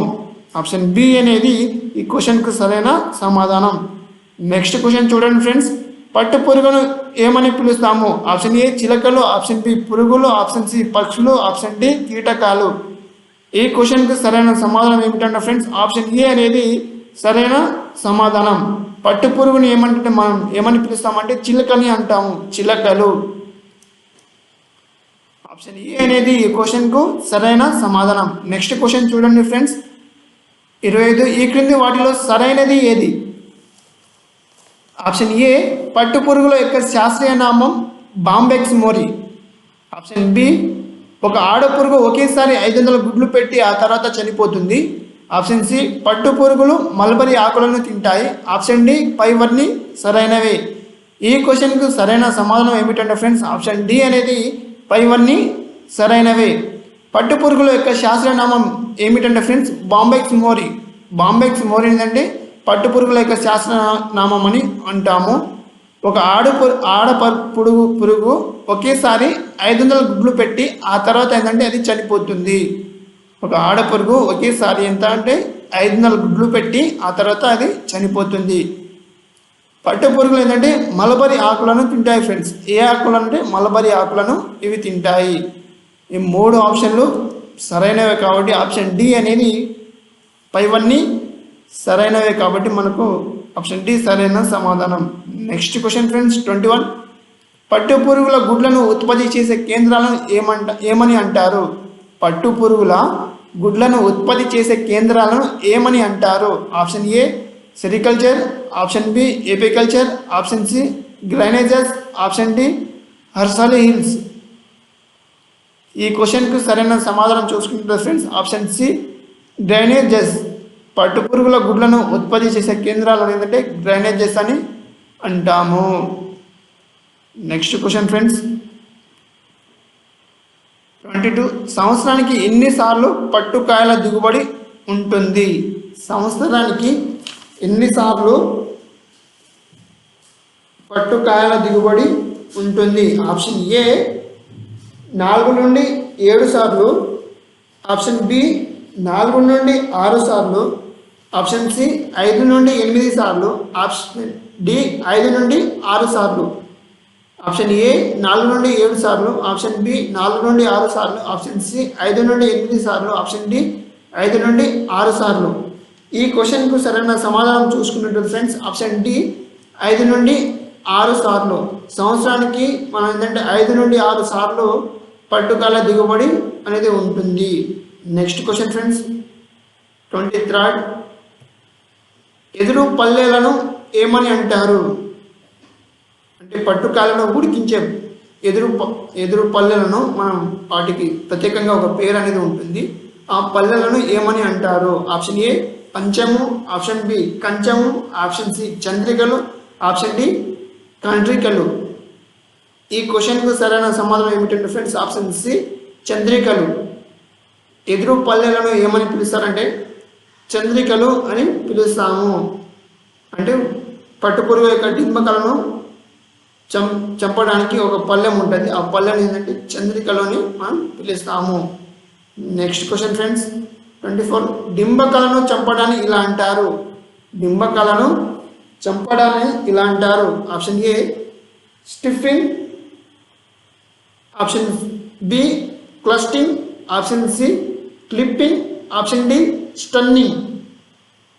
ఆప్షన్ బి అనేది ఈ క్వశ్చన్కు సరైన సమాధానం. నెక్స్ట్ క్వశ్చన్ చూడండి ఫ్రెండ్స్. పట్టుపురుగును ఏమని పిలుస్తాము? ఆప్షన్ ఏ చిలకలు, ఆప్షన్ బి పురుగులు, ఆప్షన్ సి పక్షులు, ఆప్షన్ డి కీటకాలు. ఈ క్వశ్చన్కి సరైన సమాధానం ఏమిటంటే ఫ్రెండ్స్ ఆప్షన్ ఏ అనేది సరైన సమాధానం. పట్టుపురుగుని మనం ఏమని పిలుస్తామంటే చిలకని అంటాము, చిలకలు. ఆప్షన్ ఏ అనేది ఈ క్వశ్చన్కు సరైన సమాధానం. నెక్స్ట్ క్వశ్చన్ చూడండి ఫ్రెండ్స్. 25 ఈ క్రింది వాటిలో సరైనది ఏది? ఆప్షన్ ఏ పట్టుపురుగుల యొక్క శాస్త్రీయ నామం బాంబెక్స్ మోరీ. ఆప్షన్ బి ఒక ఆడపురుగు ఒకేసారి 500 గుడ్లు పెట్టి ఆ తర్వాత చనిపోతుంది. ఆప్షన్ సి పట్టుపురుగులు మల్బరీ ఆకులను తింటాయి. ఆప్షన్ డి పైవన్నీ సరైనవే. ఈ క్వశ్చన్కు సరైన సమాధానం ఏమిటంటే ఫ్రెండ్స్ ఆప్షన్ డి అనేది పైవన్నీ సరైనవే. పట్టుపురుగుల యొక్క శాస్త్రీయ నామం ఏమిటంటే ఫ్రెండ్స్ బాంబెక్స్ మోరీ. బాంబెక్స్ మోరీ ఏంటంటే పట్టుపురుగుల యొక్క శాస్త్ర నామం అని అంటాము. ఒక పురుగు ఒకేసారి 500 గుడ్లు పెట్టి ఆ తర్వాత ఏంటంటే అది చనిపోతుంది. ఒక ఆడపురుగు ఒకేసారి ఎంత అంటే 500 గుడ్లు పెట్టి ఆ తర్వాత అది చనిపోతుంది. పట్టుపురుగులు ఏంటంటే మలబరీ ఆకులను తింటాయి ఫ్రెండ్స్. ఏ ఆకులు అంటే మలబరీ ఆకులను ఇవి తింటాయి. ఈ 3 ఆప్షన్లు సరైనవే కాబట్టి ఆప్షన్ డి అనేది పైవన్నీ సరైనవే కాబట్టి మనకు ఆప్షన్ డి సరైన సమాధానం. Next question friends 21. పట్టుపురుగుల గుడ్లను ఉత్పత్తి చేసే కేంద్రాలను ఏమని అంటారు? పట్టుపురుగుల గుడ్లను ఉత్పత్తి చేసే కేంద్రాలను ఏమని అంటారు? Option A sericulture, option B apiculture, option C grainages, option D Horsley hills. ఈ క్వశ్చన్కు సరైన సమాధానం చూసుకుంటే ఫ్రెండ్స్ ఆప్షన్ సి డ్రైనేజెస్. పట్టుపురుగుల గుడ్లను ఉత్పత్తి చేసే కేంద్రాలు ఏంటంటే డ్రైనేజెస్ అని అంటాము. Next question friends 22. సంవత్సరానికి ఎన్నిసార్లు పట్టుకాయల దిగుబడి ఉంటుంది? సంవత్సరానికి ఎన్నిసార్లు పట్టుకాయల దిగుబడి ఉంటుంది? ఆప్షన్ ఏ 4 నుండి 7 సార్లు, ఆప్షన్ బి 4 నుండి 6 సార్లు, ఆప్షన్ సి 5 నుండి 8 సార్లు, ఆప్షన్ డి 5 నుండి 6 సార్లు. ఆప్షన్ ఏ 4 నుండి 7 సార్లు, ఆప్షన్ బి 4 నుండి 6 సార్లు, ఆప్షన్ సి 5 నుండి 8 సార్లు, ఆప్షన్ డి 5 నుండి 6 సార్లు. ఈ క్వశ్చన్కు సరైన సమాధానం చూసుకున్నట్టు ఫ్రెండ్స్ ఆప్షన్ డి 5 నుండి 6 సార్లు. సంవత్సరానికి మనం ఏంటంటే 5 నుండి 6 సార్లు పట్టుకాయల దిగుబడి అనేది ఉంటుంది. Next question friends 23. ఎదురు పల్లెలను ఏమని అంటారు? అంటే పట్టుకాయలను ఉడికించే ఎదురు పల్లెలను మనం వాటికి ప్రత్యేకంగా ఒక పేరు అనేది ఉంటుంది. ఆ పల్లెలను ఏమని అంటారు? ఆప్షన్ ఏ పంచము, ఆప్షన్ బి కంచము, ఆప్షన్ సి చంద్రికలు, ఆప్షన్ డి కండ్రికలు. ఈ క్వశ్చన్కు సరైన సమాధానం ఏమిటంటే ఫ్రెండ్స్ ఆప్షన్ సి చంద్రికలు. ఎదురు పల్లెలను ఏమని పిలుస్తారంటే చంద్రికలు అని పిలుస్తాము. అంటే పట్టుపురుగు యొక్క డింబకలను చంపడానికి ఒక పళ్ళెం ఉంటుంది. ఆ పళ్ళెని ఏంటంటే చంద్రికలు అని మనం పిలుస్తాము. Next question friends 24. డింబకలను చంపడాన్ని ఇలా అంటారు. డింబకలను చంపడాన్ని ఇలా అంటారు. Option A stifling, option B క్లస్టింగ్, option C clipping, option D stunning.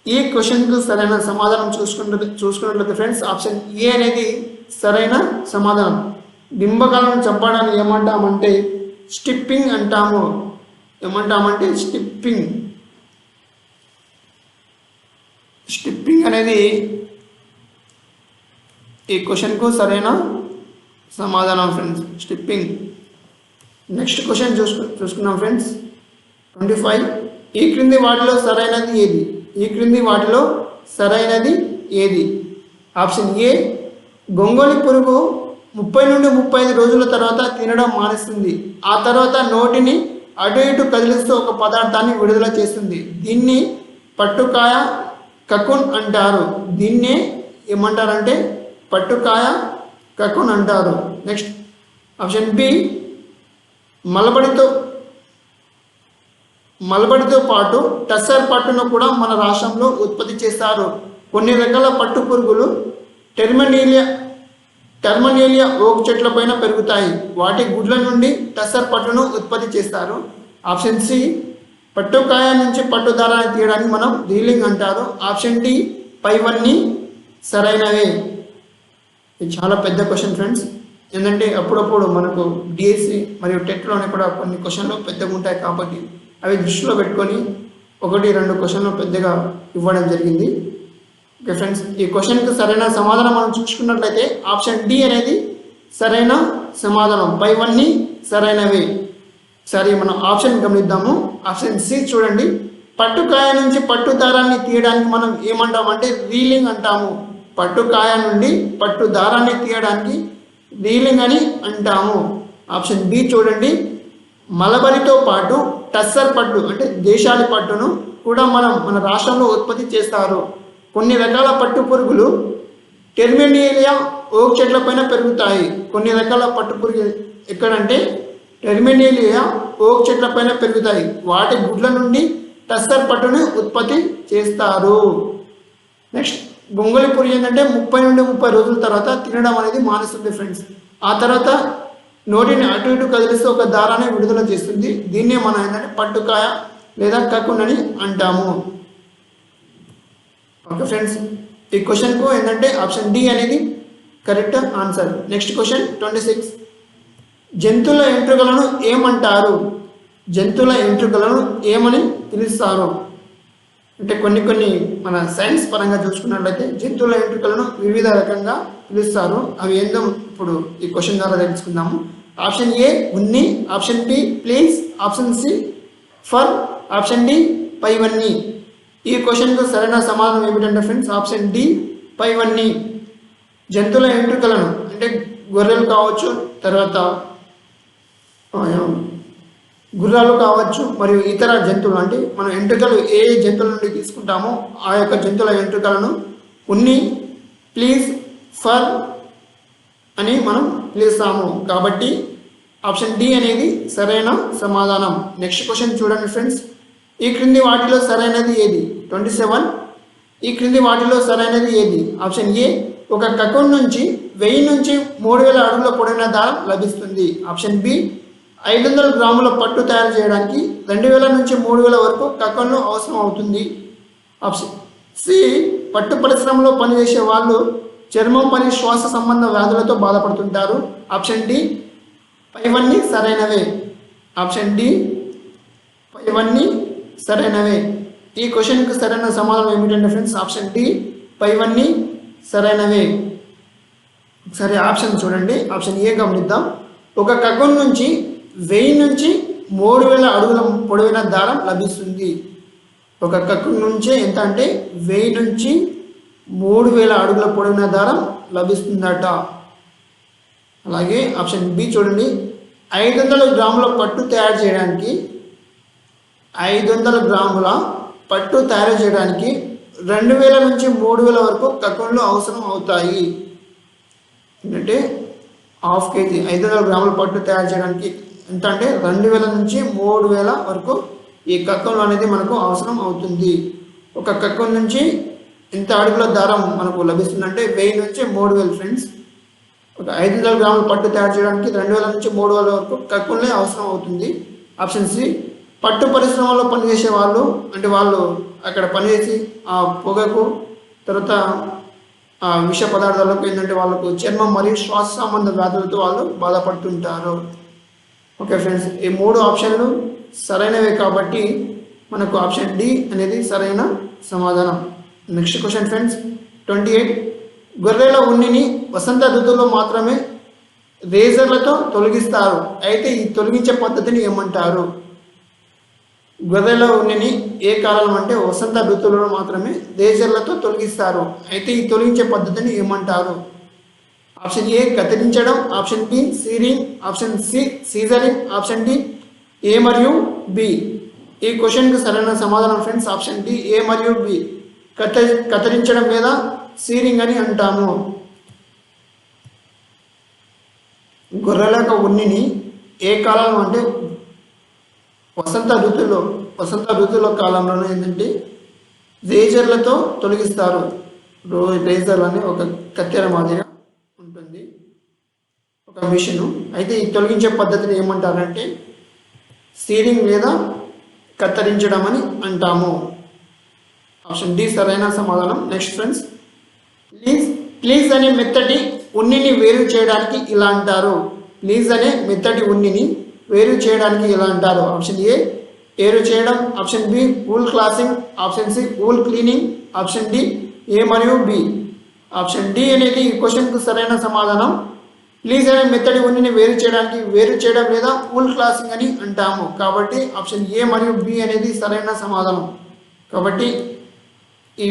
ఈ క్వశ్చన్కు సరైన సమాధానం చూసుకున్నట్లయితే ఫ్రెండ్స్ ఆప్షన్ ఏ అనేది సరైన సమాధానం. బింబకాలను చంపడాన్ని ఏమంటామంటే స్టిప్పింగ్ అంటాము. ఏమంటామంటే స్టిప్పింగ్. స్టిప్పింగ్ అనేది ఈ క్వశ్చన్కు సరైన సమాధానం ఫ్రెండ్స్, స్టిప్పింగ్. నెక్స్ట్ క్వశ్చన్ చూసుకున్నాం ఫ్రెండ్స్. 25. ఈ క్రింది వాటిలో సరైనది ఏది? ఈ క్రింది వాటిలో సరైనది ఏది? ఆప్షన్ ఏ గొంగళి పురుగు 30 నుండి 35 రోజుల తర్వాత తినడం మానేస్తుంది. ఆ తర్వాత నోటిని అటు ఇటు కదిలిస్తూ ఒక పదార్థాన్ని విడుదల చేస్తుంది. దీన్ని పట్టుకాయ కకున్ అంటారు. దీన్నే ఏమంటారంటే పట్టుకాయ కకున్ అంటారు. నెక్స్ట్ ఆప్షన్ బి మలబడితో పాటు టస్సర్ పట్టును కూడా మన రాష్ట్రంలో ఉత్పత్తి చేస్తారు. కొన్ని రకాల పట్టు పురుగులు టెర్మనేలియా ఓక్ చెట్లపైన పెరుగుతాయి. వాటి గుడ్ల నుండి టస్సర్ పట్టును ఉత్పత్తి చేస్తారు. ఆప్షన్ సి పట్టుకాయ నుంచి పట్టు దారాన్ని తీయడానికి మనం రీలింగ్ అంటారు. ఆప్షన్ డి పైవన్నీ సరైనవే. ఇది చాలా పెద్ద క్వశ్చన్ ఫ్రెండ్స్. ఏంటంటే అప్పుడప్పుడు మనకు డిఎస్సి మరియు టెట్లోనే కూడా కొన్ని క్వశ్చన్లు పెద్దగా ఉంటాయి కాబట్టి అవి దృష్టిలో పెట్టుకొని 1-2 క్వశ్చన్లు పెద్దగా ఇవ్వడం జరిగింది. ఓకే ఫ్రెండ్స్, ఈ క్వశ్చన్కి సరైన సమాధానం మనం చూసుకున్నట్లయితే ఆప్షన్ డి అనేది సరైన సమాధానం. పైవన్నీ సరైనవే. సరే, మనం ఆప్షన్ గమనిద్దాము. ఆప్షన్ సి చూడండి. పట్టుకాయ నుంచి పట్టు దారాన్ని తీయడానికి మనం ఏమంటామంటే రీలింగ్ అంటాము. పట్టుకాయ నుండి పట్టు దారాన్ని తీయడానికి రీలింగ్ అని అంటాము. ఆప్షన్ బి చూడండి. మలబరితో పాటు టస్సర్ పట్టు అంటే దేశాలి పట్టును కూడా మన రాష్ట్రంలో ఉత్పత్తి చేస్తారు. కొన్ని రకాల పట్టు పురుగులు టెర్మినేలియా ఓక్ చెట్లపైన పెరుగుతాయి. కొన్ని రకాల పట్టు పురుగులు ఎక్కడంటే టెర్మినేలియా ఓక్ చెట్లపైన పెరుగుతాయి. వాటి గుడ్ల నుండి టస్సర్ పట్టును ఉత్పత్తి చేస్తారు. నెక్స్ట్ గొంగళి పురుగు ఏంటంటే 30 నుండి 30 రోజుల తర్వాత తినడం అనేది మానేస్తుంది ఫ్రెండ్స్. ఆ తర్వాత నోటిని అటు ఇటు కదిలిస్తూ ఒక దారాన్ని విడుదల చేస్తుంది. దీన్నే మనం ఏంటంటే పట్టుకాయ లేదా కకున్ అని అంటాము. ఓకే ఫ్రెండ్స్, ఈ క్వశ్చన్కు ఏంటంటే ఆప్షన్ డి అనేది కరెక్ట్ ఆన్సర్. Next question 26. జంతువుల ఎంట్రుకలను ఏమంటారు? జంతువుల ఎంట్రుకలను ఏమని పిలుస్తారు? అంటే కొన్ని మన సైన్స్ పరంగా చూసుకున్నట్లయితే జంతువుల ఎంట్రుకలను వివిధ రకంగా పిలుస్తారు. అవి ఏందో ఇప్పుడు ఈ క్వశ్చన్ ద్వారా తెలుసుకుందాము. ఆప్షన్ ఏ ఉన్ని, option B fleece, option C fur, option D పైవన్నీ. ఈ క్వశ్చన్కు సరైన సమాధానం ఏమిటంటే ఫ్రెండ్స్ ఆప్షన్ డి పైవన్నీ. జంతువుల ఎంట్రుకలను అంటే గొర్రెలు కావచ్చు, తర్వాత గుర్రాలు కావచ్చు, మరియు ఇతర జంతువులు అంటే మనం ఎంట్రుకలు ఏ జంతువుల నుండి తీసుకుంటామో ఆ యొక్క జంతువుల ఎంట్రుకలను ఉన్ని, ప్లీజ్, ఫర్ అని మనం పిలుస్తాము. కాబట్టి ఆప్షన్ డి అనేది సరైన సమాధానం. నెక్స్ట్ క్వశ్చన్ చూడండి ఫ్రెండ్స్. ఈ క్రింది వాటిలో సరైనది ఏది? 27. ఈ క్రింది వాటిలో సరైనది ఏది? ఆప్షన్ ఏ ఒక కకున్ నుంచి 1000 నుంచి 3000 అడుగుల పొడైన దారం లభిస్తుంది. ఆప్షన్ బి 500 గ్రాముల పట్టు తయారు చేయడానికి 2000 నుంచి 3000 వరకు కకున్లు అవసరం అవుతుంది. ఆప్షన్ సి పట్టు పరిశ్రమలో పనిచేసే వాళ్ళు చర్మం పని శ్వాస సంబంధ వ్యాధులతో బాధపడుతుంటారు. ఆప్షన్ డి పైవన్నీ సరైనవే. ఆప్షన్ డి పైవన్నీ సరైనవే. ఈ క్వశ్చన్కి సరైన సమాధానం ఏమిటంటే ఫ్రెండ్స్ ఆప్షన్ డి పైవన్నీ సరైనవే. సరే, ఆప్షన్ చూడండి. ఆప్షన్ ఏ గమనిద్దాం. ఒక కకున్ నుంచి 1000 నుంచి 3000 అడుగుల పొడవైన దారం లభిస్తుంది. ఒక కకున్ నుంచే ఎంత అంటే 1000 నుంచి 3000 అడుగుల పొడవైన దారం లభిస్తుందట. అలాగే ఆప్షన్ బి చూడండి. 500 గ్రాముల పట్టు తయారు చేయడానికి 500 గ్రాముల పట్టు తయారు చేయడానికి 2000 నుంచి 3000 వరకు కకున్లు అవసరం అవుతాయి. అంటే హాఫ్ కేజీ 500 గ్రాముల పట్టు తయారు చేయడానికి ఎంత అంటే 2000 నుంచి 3000 వరకు ఈ కకున్లు అనేది మనకు అవసరం అవుతుంది. ఒక కకున్ నుంచి ఎంత అడుగుల దారం మనకు లభిస్తుందంటే 1000 నుంచి 3000 ఫ్రెండ్స్. ఒక 500 గ్రాముల పట్టు తయారు చేయడానికి 2000 నుంచి 3000 వరకు కకున్లే అవసరం అవుతుంది. ఆప్షన్ సి పట్టు పరిశ్రమలో పనిచేసే వాళ్ళు, అంటే వాళ్ళు అక్కడ పనిచేసి ఆ పొగకు తర్వాత ఆ విష పదార్థాలకు ఏంటంటే వాళ్ళకు చర్మం మరియు శ్వాస సంబంధ వ్యాధులతో వాళ్ళు బాధపడుతుంటారు. ఓకే ఫ్రెండ్స్, ఈ 3 ఆప్షన్లు సరైనవే కాబట్టి మనకు ఆప్షన్ డి అనేది సరైన సమాధానం. Next question friends, 28. గొర్రెల ఉన్నిని వసంత ఋతువులో మాత్రమే రేజర్లతో తొలగిస్తారు, అయితే ఈ తొలగించే పద్ధతిని ఏమంటారు? గొర్రెల ఉన్నిని ఏ కాలం అంటే వసంత ఋతువులో మాత్రమే రేజర్లతో తొలగిస్తారు, అయితే ఈ తొలగించే పద్ధతిని ఏమంటారు? ఆప్షన్ ఏ కత్తిరించడం, option B shearing, option C సీజరింగ్, ఆప్షన్ డి ఏ మరియు బి. ఈ క్వశ్చన్కి సరైన సమాధానం ఫ్రెండ్స్ ఆప్షన్ డి ఏ మరియు బి. కత్తిరించడం లేదా సీరింగ్ అని అంటాము. గొర్రెల ఉన్నిని ఏ కాలంలో అంటే వసంత ఋతువులో కాలంలోనే ఏంటంటే రేజర్లతో తొలగిస్తారు. రేజర్ అని ఒక కత్తెర మాదిరిగా ఉంటుంది, ఒక మిషను. అయితే ఈ తొలగించే పద్ధతిని ఏమంటారంటే సీరింగ్ లేదా కత్తిరించడం అని అంటాము. ఆప్షన్ డి సరైన సమాధానం. నెక్స్ట్ ఫ్రెండ్స్, ప్లీజ్ అనే మెత్తటి ఉన్నిని వేరు చేయడానికి ఇలా అంటారు. ప్లీజ్ అనే మెత్తటి ఉన్నిని వేరు చేయడానికి ఇలా అంటారు. ఆప్షన్ ఏ ఏరు చేయడం, option B wool classing, option C wool cleaning, option D A మరియు బి. ఆప్షన్ డి అనేది ఈ క్వశ్చన్కు సరైన సమాధానం. ప్లీజ్ అనే మెత్తడి ఉన్నిని వేరు చేయడం లేదా వూల్ క్లాసింగ్ అని అంటాము. కాబట్టి ఆప్షన్ ఏ మరియు బి అనేది సరైన సమాధానం. కాబట్టి ఈ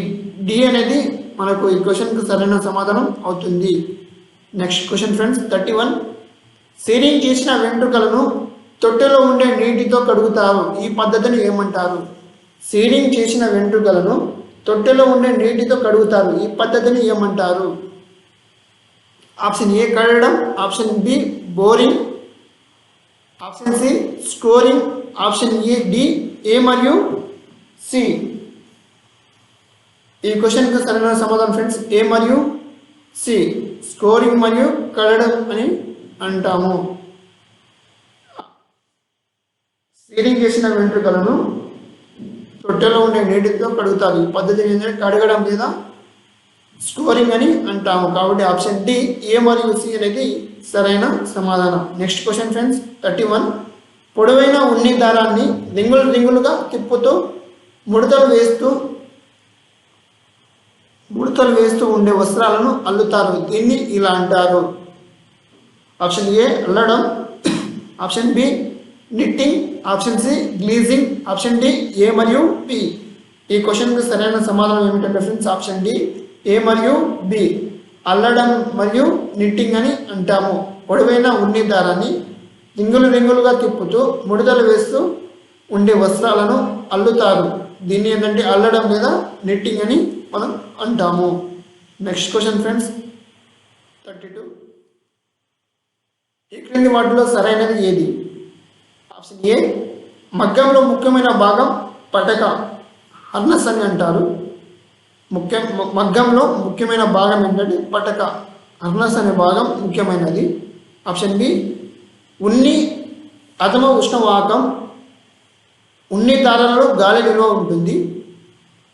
డి అనేది మనకు ఈ క్వశ్చన్కు సరైన సమాధానం అవుతుంది. Next question friends, 31. సీరింగ్ చేసిన వెంట్రుకలను తొట్టెలో ఉండే నీటితో కడుగుతారు, ఈ పద్ధతిని ఏమంటారు? సీరింగ్ చేసిన వెంట్రుకలను తొట్టెలో ఉండే నీటితో కడుగుతారు, ఈ పద్ధతిని ఏమంటారు? ఆప్షన్ ఏ కడగడం, option B boring, option C scoring, option D A మరియు సి. ఈ క్వశ్చన్కి సరైన సమాధానం ఫ్రెండ్స్ ఏ మరియు సి, స్కోరింగ్ మరియు కడగడం అని అంటాము. సీరింగ్ చేసిన వెంట్రుకలను తొట్టెలో ఉండే నీటితో కడుగుతారు, ఈ పద్ధతి ఏంటంటే కడగడం లేదా స్కోరింగ్ అని అంటాము. కాబట్టి ఆప్షన్ డి ఏ మరియు సి అనేది సరైన సమాధానం. Next question friends, 31. పొడవైన ఉన్ని దారాన్ని రింగులుగా తిప్పుతూ ముడతలు వేస్తూ ఉండే వస్త్రాలను అల్లుతారు, దీన్ని ఇలా అంటారు. ఆప్షన్ ఏ అల్లడం, option B knitting, option C గ్లీజింగ్, ఆప్షన్ డి ఏ మరియు బి. ఈ క్వశ్చన్కి సరైన సమాధానం ఏమిటంటే ఫ్రెండ్స్ ఆప్షన్ డి ఏ మరియు బి. అల్లడం మరియు నిట్టింగ్ అని అంటాము. పొడవైన ఉన్ని దారాన్ని రింగులుగా తిప్పుతూ ముడతలు వేస్తూ ఉండే వస్త్రాలను అల్లుతారు, దీన్ని ఏంటంటే అల్లడం లేదా నిట్టింగ్ అని మనం అంటాము. Next question friends, 32. ఈ క్రింది వాటిలో సరైనది ఏది? ఆప్షన్ ఏ మగ్గంలో ముఖ్యమైన భాగం పటక, హర్నస్ అని అంటారు. మగ్గంలో ముఖ్యమైన భాగం ఏంటంటే పటక, హర్నస్ అనే భాగం ముఖ్యమైనది. ఆప్షన్ బి ఉన్ని అధమ ఉష్ణవాహకం, ఉన్ని దారాలలో గాలి నిల్వ ఉంటుంది.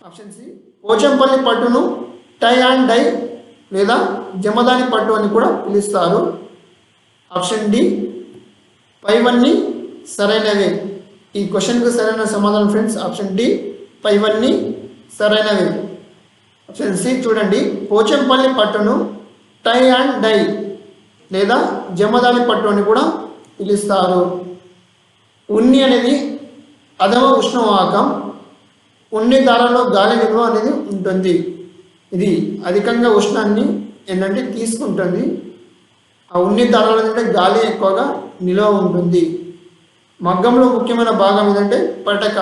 ఆప్షన్ సి పోచంపల్లి పట్టును టై అండ్ డై లేదా జమదాని పట్టు అని కూడా పిలుస్తారు. ఆప్షన్ డి పైవన్నీ సరైనవే. ఈ క్వశ్చన్కి సరైన సమాధానం ఫ్రెండ్స్ ఆప్షన్ డి పైవన్నీ సరైనవే. ఆప్షన్ సి చూడండి, పోచంపల్లి పట్టును టై అండ్ డై లేదా జమదాని పట్టు అని కూడా పిలుస్తారు. ఉన్ని అనేది అధమ ఉష్ణవాహకం, ఉన్ని దారాల్లో గాలి నిల్వ అనేది ఉంటుంది. ఇది అధికంగా ఉష్ణాన్ని ఏంటంటే తీసుకుంటుంది. ఆ ఉన్ని దారాలు ఏంటంటే గాలి ఎక్కువగా నిల్వ ఉంటుంది. మగ్గంలో ముఖ్యమైన భాగం ఏంటంటే పటక,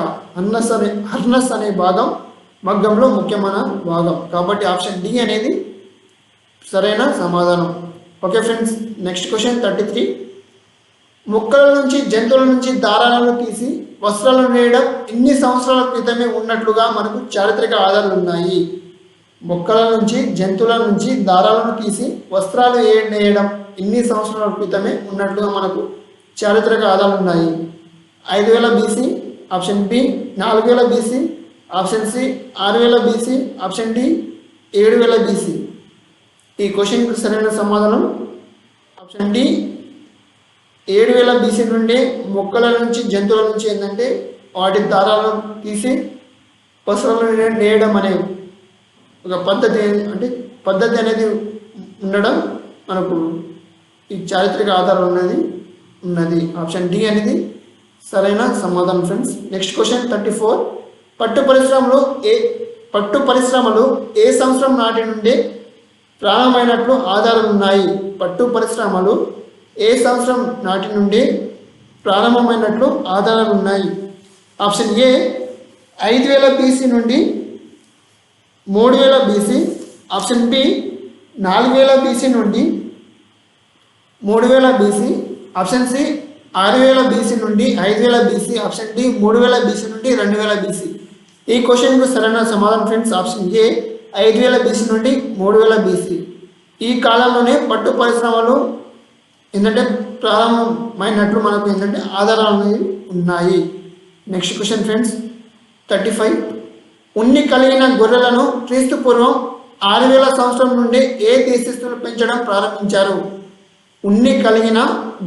హర్నస్ అనే భాగం మగ్గంలో ముఖ్యమైన భాగం. కాబట్టి ఆప్షన్ డి అనేది సరైన సమాధానం. Okay friends, next question 33. మొక్కల నుంచి జంతువుల నుంచి దారాలను తీసి వస్త్రాలను నేయడం ఎన్ని సంవత్సరాల క్రితమే ఉన్నట్లుగా మనకు చారిత్రక ఆధారాలు ఉన్నాయి? మొక్కల నుంచి జంతువుల నుంచి దారాలను తీసి వస్త్రాలు నేయడం ఎన్ని సంవత్సరాల క్రితమే ఉన్నట్లుగా మనకు చారిత్రక ఆధారాలు ఉన్నాయి? 5000 BC, option B 4000 BC, option C 6000 BC, option D 7000 BC. ఈ క్వశ్చన్కి సరైన సమాధానం ఆప్షన్ డి 7000 బీసీ నుండి మొక్కల నుంచి జంతువుల నుంచి ఏంటంటే వాటి దారాలను తీసి వస్త్రాలను నేయడం అనే ఒక పద్ధతి అనేది ఉండడం మనకు ఈ చారిత్రక ఆధారం ఉన్నది. ఆప్షన్ డి అనేది సరైన సమాధానం ఫ్రెండ్స్. Next question 34. పట్టు పరిశ్రమలు ఏ సంవత్సరం నాటి నుండి ప్రారంభమైనట్లు ఆధారాలు ఉన్నాయి? పట్టు పరిశ్రమలు ఏ సంవత్సరం నాటి నుండి ప్రారంభమైనట్లు ఆధారాలు ఉన్నాయి? ఆప్షన్ ఏ 5000 బీసీ నుండి 3000 బీసీ, ఆప్షన్ బి 4000 బీసీ నుండి 3000 బీసీ, ఆప్షన్ సి 6000 బీసీ నుండి 5000 బీసీ, ఆప్షన్ డి 3000 బీసీ నుండి 2000 బీసీ. ఈ క్వశ్చన్కు సరైన సమాధానం ఫ్రెండ్స్ ఆప్షన్ ఏ 5000 బీసీ నుండి 3000 బీసీ. ఈ కాలంలోనే పట్టు పరిశ్రమలు ఏంటంటే ప్రారంభమైనట్లు మనకు ఏంటంటే ఆధారాలు ఉన్నాయి. Next question friends 35. ఉన్ని కలిగిన గొర్రెలను క్రీస్తు పూర్వం 6000 సంవత్సరం నుండి ఏ దేశస్థులు పెంచడం ప్రారంభించారు? ఉన్ని కలిగిన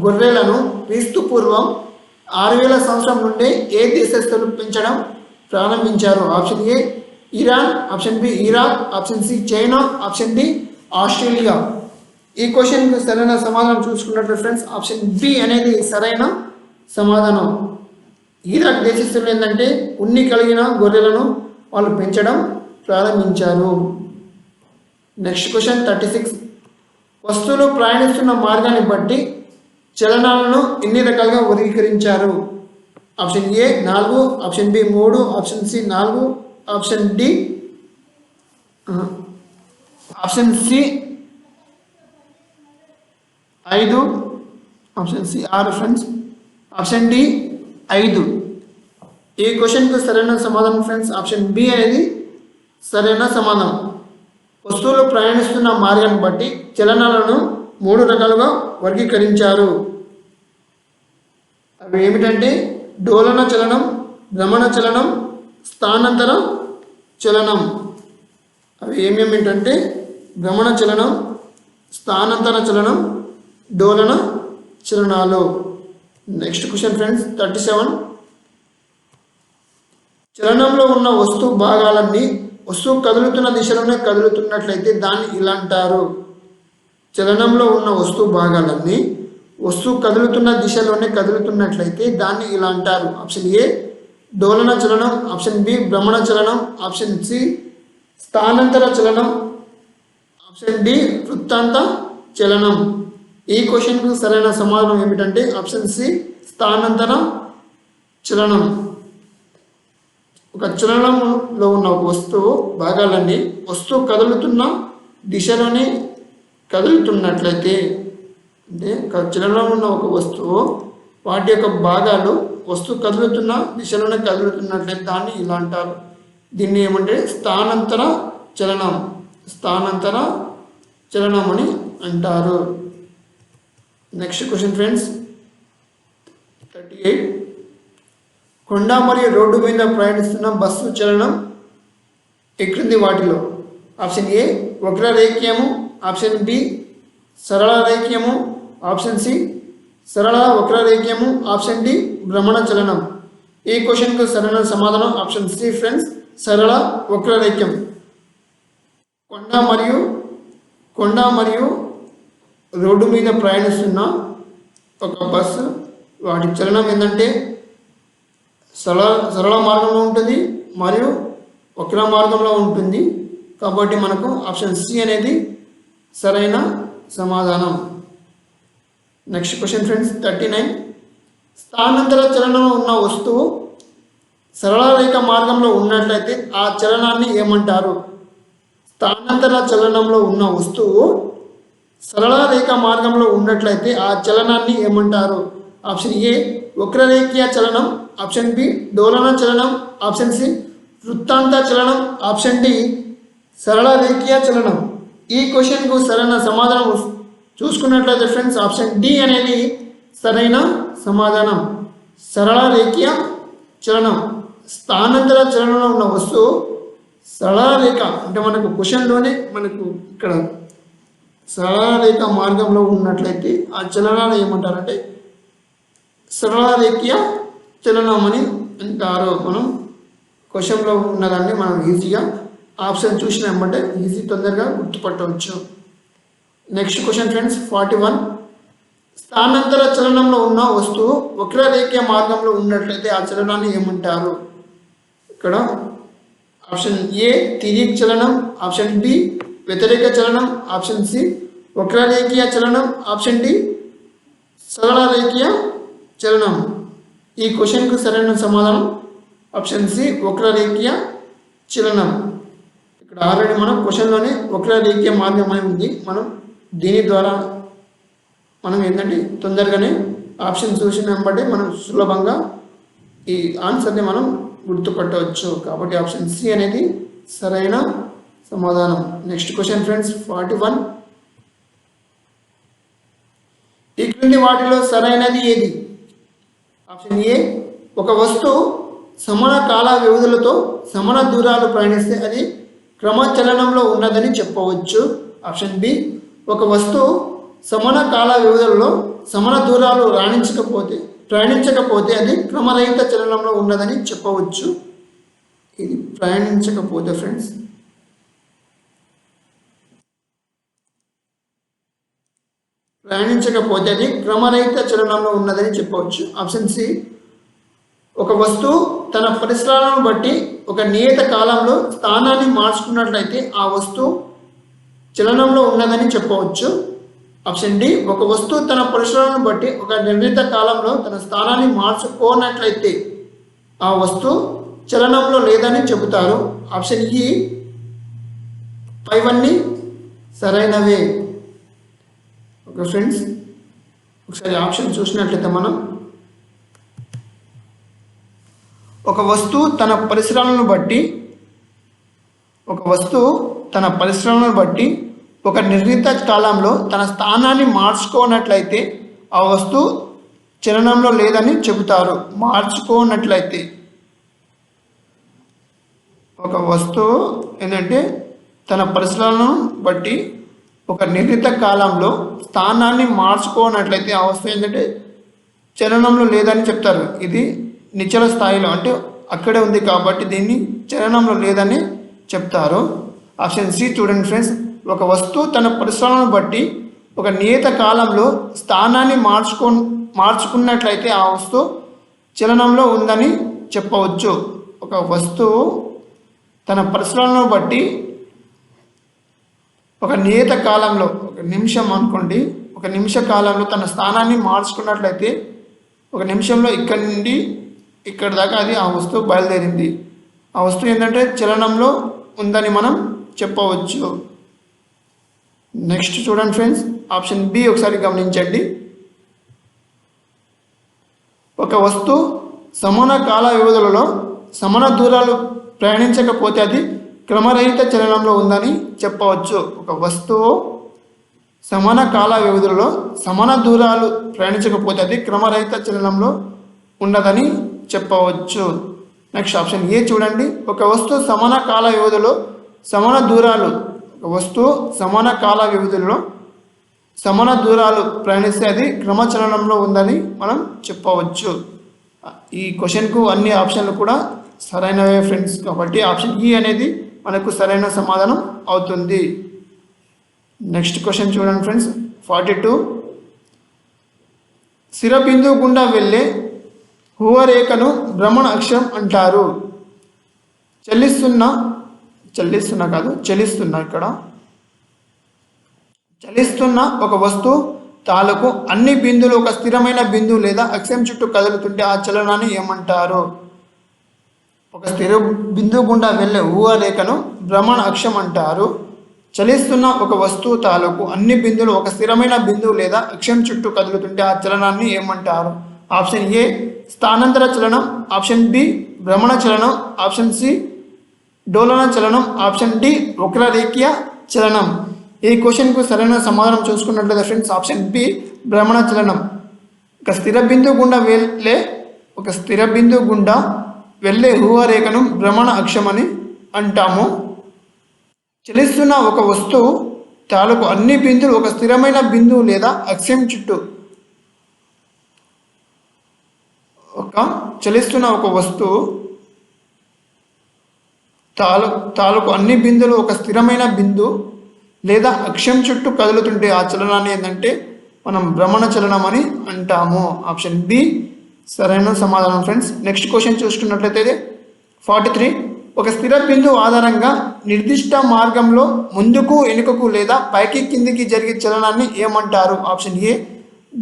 గొర్రెలను క్రీస్తు పూర్వం 6000 సంవత్సరం నుండి ఏ దేశస్థులు పెంచడం ప్రారంభించారు? Option A Iran, option B Iraq, option C China, option D Australia. ఈ క్వశ్చన్కి సరైన సమాధానం చూసుకున్నట్లు ఫ్రెండ్స్ ఆప్షన్ బి అనేది సరైన సమాధానం. ఇరాక్ దేశస్థులు ఏంటంటే ఉన్ని కలిగిన గొర్రెలను వాళ్ళు పెంచడం ప్రారంభించారు. Next question 36. వస్తువులు ప్రయాణిస్తున్న మార్గాన్ని బట్టి చలనాలను ఎన్ని రకాలుగా వర్గీకరించారు? Option A 4, option B 3, option C 4, option D option C 5, option C 6 friends, option D 5. ఈ క్వశ్చన్కు సరైన సమాధానం ఫ్రెండ్స్ ఆప్షన్ బి అనేది సరైన సమాధానం. వస్తువులు ప్రయాణిస్తున్న మార్గాన్ని బట్టి చలనాలను 3 రకాలుగా వర్గీకరించారు. అవి ఏమిటంటే డోలన చలనం, భ్రమణ చలనం, స్థానాంతర చలనం. అవి ఏమేమిటంటే భ్రమణ చలనం, స్థానాంతర చలనం, డోలన చలనాలు. Next question friends 37. చలనంలో ఉన్న వస్తువు భాగాలన్నీ వస్తువు కదులుతున్న దిశలోనే కదులుతున్నట్లయితే దాన్ని ఇలా అంటారు. చలనంలో ఉన్న వస్తువు భాగాలన్నీ వస్తువు కదులుతున్న దిశలోనే కదులుతున్నట్లయితే దాన్ని ఇలా అంటారు. ఆప్షన్ ఏ డోలన చలనం, ఆప్షన్ బి భ్రమణ చలనం, ఆప్షన్ సి స్థానాంతర చలనం, ఆప్షన్ డి వృత్తాంత చలనం. ఈ క్వశ్చన్కు సరైన సమాధానం ఏమిటంటే ఆప్షన్ సి స్థానాంతర చలనం. ఒక చలనంలో ఉన్న ఒక వస్తువు భాగాలన్నీ వస్తువు కదులుతున్న దిశలోనే కదులుతున్నట్లయితే అంటే చలనంలో ఉన్న ఒక వస్తువు వాటి యొక్క భాగాలు వస్తువు కదులుతున్న దిశలోనే కదులుతున్నట్లయితే దాన్ని ఇలా అంటారు. దీన్ని ఏమంటే స్థానాంతర చలనం, స్థానాంతర చలనం అని అంటారు. Next question friends 38. కొండ మరియు రోడ్డు మీద ప్రయాణిస్తున్న బస్సు చలనం ఈ క్రింది వాటిలో? ఆప్షన్ ఏ వక్రరేఖ్యము, ఆప్షన్ బి సరళ రేఖ్యము, ఆప్షన్ సి సరళ వక్రరేఖ్యము, ఆప్షన్ డి భ్రమణ చలనం. ఈ క్వశ్చన్కు సరైన సమాధానం ఆప్షన్ సి ఫ్రెండ్స్ సరళ వక్రరేఖ్యం. కొండ మరియు రోడ్డు మీద ప్రయాణిస్తున్న ఒక బస్సు వాటి చలనం ఏంటంటే సరళ మార్గంలో ఉంటుంది మరియు వక్ర మార్గంలో ఉంటుంది. కాబట్టి మనకు ఆప్షన్ సి అనేది సరైన సమాధానం. Next question friends 39. స్థానాంతర చలనంలో ఉన్న వస్తువు సరళ రేఖ మార్గంలో ఉన్నట్లయితే ఆ చలనాన్ని ఏమంటారు? స్థానాంతర చలనంలో ఉన్న వస్తువు సరళ రేఖ మార్గంలో ఉన్నట్లయితే ఆ చలనాన్ని ఏమంటారు? ఆప్షన్ ఏ వక్రరేఖీయ చలనం, ఆప్షన్ బి డోలన చలనం, ఆప్షన్ సి వృత్తాంత చలనం, ఆప్షన్ డి సరళ రేఖీయ చలనం. ఈ క్వశ్చన్కు సరైన సమాధానం చూసుకున్నట్లయితే ఫ్రెండ్స్ ఆప్షన్ డి అనేది సరైన సమాధానం. సరళ రేఖీయ చలనం, స్థానాంతర చలనంలో ఉన్న వస్తువు సరళ రేఖ అంటే మనకు క్వశ్చన్లోనే మనకు ఇక్కడ సరళ రేఖ మార్గంలో ఉన్నట్లయితే ఆ చలనాన్ని ఏమంటారంటే సరళ రేఖీయ చలనం అని అంటారు. మనం క్వశ్చన్లో ఉన్నదాన్ని మనం ఈజీగా ఆప్షన్ చూసినామంటే ఈజీ తొందరగా గుర్తుపట్టవచ్చు. Next question friends 41. స్థానాంతర చలనంలో ఉన్న వస్తువు వక్రరేఖీయ మార్గంలో ఉన్నట్లయితే ఆ చలనాన్ని ఏమంటారు? ఇక్కడ ఆప్షన్ ఏ తిరిగి చలనం, ఆప్షన్ బి వ్యతిరేక చలనం, ఆప్షన్ సి వక్రరేఖీయ చలనం, ఆప్షన్ డి సరళ రేఖీయ చలనం. ఈ క్వశ్చన్కు సరైన సమాధానం ఆప్షన్ సి వక్రరేఖీయ చలనం. ఇక్కడ ఆల్రెడీ మనం క్వశ్చన్లోనే వక్రరేఖీయ మార్గం అని ఉంది. మనం దీని ద్వారా మనం ఏంటంటే తొందరగానే ఆప్షన్ చూసిన వెంబడే మనం సులభంగా ఈ ఆన్సర్ని మనం గుర్తుపట్టవచ్చు. కాబట్టి ఆప్షన్ సి అనేది సరైన సమాధానం. Next question friends 41. ఈ క్రింది వాటిలో సరైనది ఏది? ఆప్షన్ ఏ ఒక వస్తువు సమాన కాల వ్యవధులతో సమాన దూరాలు ప్రయాణిస్తే అది క్రమచలనంలో ఉన్నదని చెప్పవచ్చు. ఆప్షన్ బి ఒక వస్తువు సమాన కాల వ్యవధులలో సమాన దూరాలు ప్రయాణించకపోతే అది క్రమరహిత చలనంలో ఉన్నదని చెప్పవచ్చు. ఇది ప్రయాణించకపోతే ఫ్రెండ్స్ అది క్రమరహిత చలనంలో ఉన్నదని చెప్పవచ్చు. ఆప్షన్ సి ఒక వస్తువు తన పరిసరాలను బట్టి ఒక నియత కాలంలో స్థానాన్ని మార్చుకున్నట్లయితే ఆ వస్తువు చలనంలో ఉన్నదని చెప్పవచ్చు. ఆప్షన్ డి ఒక వస్తువు తన పరిసరాలను బట్టి ఒక నిర్ణీత కాలంలో తన స్థానాన్ని మార్చుకోనట్లయితే ఆ వస్తువు చలనంలో లేదని చెబుతారు. ఆప్షన్ ఈ పైవన్నీ సరైనవే. ఓకే ఫ్రెండ్స్, ఒకసారి ఆప్షన్ చూసినట్లయితే మనం ఒక వస్తువు తన పరిసరాలను బట్టి ఒక నిర్ణీత కాలంలో తన స్థానాన్ని మార్చుకోనట్లయితే ఆ వస్తువు చలనంలో లేదని చెబుతారు. మార్చుకోనట్లయితే ఒక వస్తువు ఏంటంటే తన పరిసరాలను బట్టి ఒక నిర్ణీత కాలంలో స్థానాన్ని మార్చుకోనట్లయితే ఆ వస్తువు ఏంటంటే చలనంలో లేదని చెప్తారు. ఇది నిశ్చల స్థాయిలో అంటే అక్కడే ఉంది కాబట్టి దీన్ని చలనంలో లేదని చెప్తారు. ఆప్షన్ సి చూడండి ఫ్రెండ్స్, ఒక వస్తువు తన పరిసరాలను బట్టి ఒక నియత కాలంలో స్థానాన్ని మార్చుకున్నట్లయితే ఆ వస్తువు చలనంలో ఉందని చెప్పవచ్చు. ఒక వస్తువు తన పరిసరాలను బట్టి ఒక నియత కాలంలో ఒక నిమిషం అనుకోండి, ఒక నిమిష కాలంలో తన స్థానాన్ని మార్చుకున్నట్లయితే ఒక నిమిషంలో ఇక్కడి నుండి ఇక్కడ దాకా అది ఆ వస్తువు బయలుదేరింది. ఆ వస్తువు ఏంటంటే చలనంలో ఉందని మనం చెప్పవచ్చు. నెక్స్ట్ చూడండి ఫ్రెండ్స్, ఆప్షన్ బి ఒకసారి గమనించండి. ఒక వస్తువు సమాన కాల వ్యవధులలో సమాన దూరాలు ప్రయాణించకపోతే అది క్రమరహిత చలనంలో ఉందని చెప్పవచ్చు. ఒక వస్తువు సమాన కాల వ్యవధులలో సమాన దూరాలు ప్రయాణించకపోతే అది క్రమరహిత చలనంలో ఉండదని చెప్పవచ్చు. నెక్స్ట్ ఆప్షన్ ఏ చూడండి, ఒక వస్తువు సమాన కాల వ్యవధిలో సమాన దూరాలు ప్రయాణిస్తే అది క్రమచలనంలో ఉందని మనం చెప్పవచ్చు. ఈ క్వశ్చన్కు అన్ని ఆప్షన్లు కూడా సరైనవే ఫ్రెండ్స్. కాబట్టి ఆప్షన్ ఈ అనేది మనకు సరైన సమాధానం అవుతుంది. నెక్స్ట్ క్వశ్చన్ చూడండి ఫ్రెండ్స్ 42. శిరబిందువు గుండా వెళ్ళే హువరేఖను భ్రమణ అక్షం అంటారు. చలిస్తున్న ఒక వస్తువు తాలూకు అన్ని బిందువులు ఒక స్థిరమైన బిందువు లేదా అక్షం చుట్టూ కదులుతుంటే ఆ చలనాన్ని ఏమంటారు? ఒక స్థిర బిందువు గుండా వెళ్ళే ఊహరేఖను భ్రమణ అక్షం అంటారు. చలిస్తున్న ఒక వస్తువు తాలూకు అన్ని బిందువులు ఒక స్థిరమైన బిందువు లేదా అక్షం చుట్టూ కదులుతుంటే ఆ చలనాన్ని ఏమంటారు? ఆప్షన్ ఏ స్థానాంతర చలనం, ఆప్షన్ బి భ్రమణ చలనం, ఆప్షన్ సి డోలన చలనం, ఆప్షన్ డి వక్రరేఖీయ చలనం. ఈ క్వశ్చన్కు సరైన సమాధానం చూసుకున్నట్లయితే ఫ్రెండ్స్ ఆప్షన్ బి భ్రమణ చలనం. ఒక స్థిర బిందువు గుండా వెళ్ళే ఒక స్థిర బిందువు గుండా వెళ్ళే ఊహారేఖను భ్రమణ అక్షం అని అంటాము. చలిస్తున్న ఒక వస్తువు తాలూకు అన్ని బిందువులు ఒక స్థిరమైన బిందువు లేదా అక్షం చుట్టూ చలిస్తున్న ఒక వస్తువు తాలూకు అన్ని బిందువులు ఒక స్థిరమైన బిందువు లేదా అక్షం చుట్టూ కదులుతుంటే ఆ చలనాన్ని ఏంటంటే మనం భ్రమణ చలనం అని అంటాము. ఆప్షన్ బి సరైన సమాధానం ఫ్రెండ్స్. నెక్స్ట్ క్వశ్చన్ చూసుకున్నట్లయితే 43. ఒక స్థిర బిందువు ఆధారంగా నిర్దిష్ట మార్గంలో ముందుకు వెనుకకు లేదా పైకి కిందికి జరిగే చలనాన్ని ఏమంటారు? ఆప్షన్ ఏ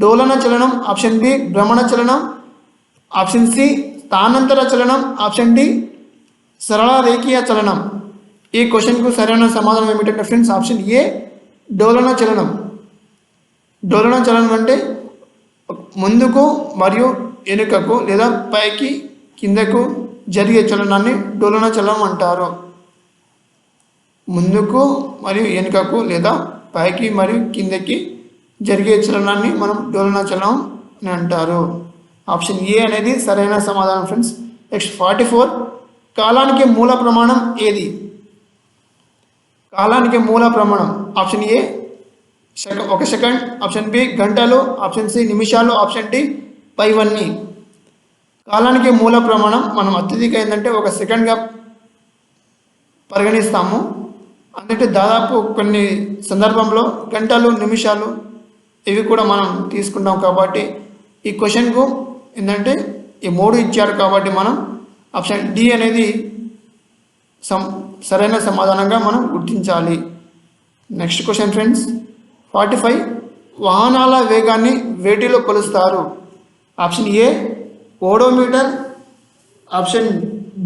డోలన చలనం, ఆప్షన్ బి భ్రమణ చలనం, ఆప్షన్ సి స్థానాంతర చలనం, ఆప్షన్ డి సరళ రేఖీయ చలనం. ఈ క్వశ్చన్కు సరైన సమాధానం ఏమిటంటే ఫ్రెండ్స్ ఆప్షన్ ఏ డోలన చలనం. డోలన చలనం అంటే ముందుకు మరియు వెనుకకు లేదా పైకి కిందకు జరిగే చలనాన్ని డోలన చలనం అంటారు. ముందుకు మరియు వెనుకకు లేదా పైకి మరియు కిందకి జరిగే చలనాన్ని మనం డోలన చలనం అని అంటారు. ఆప్షన్ ఏ అనేది సరైన సమాధానం ఫ్రెండ్స్. నెక్స్ట్ 44. కాలానికి మూల ప్రమాణం ఏది? కాలానికి మూల ప్రమాణం option A 1 second, option B గంటలు, ఆప్షన్ సి నిమిషాలు, ఆప్షన్ డి పైవన్నీ. కాలానికి మూల ప్రమాణం మనం అత్యధిక ఏంటంటే 1 సెకండ్గా పరిగణిస్తాము. అందుకే దాదాపు కొన్ని సందర్భంలో గంటలు నిమిషాలు ఇవి కూడా మనం తీసుకుంటాం. కాబట్టి ఈ క్వశ్చన్కు ఏంటంటే ఈ 3 ఇచ్చారు కాబట్టి మనం ఆప్షన్ డి అనేది సరైన సమాధానంగా మనం గుర్తించాలి. Next question friends 45. వాహనాల వేగాన్ని వేటిలో కొలుస్తారు? Option A odometer, option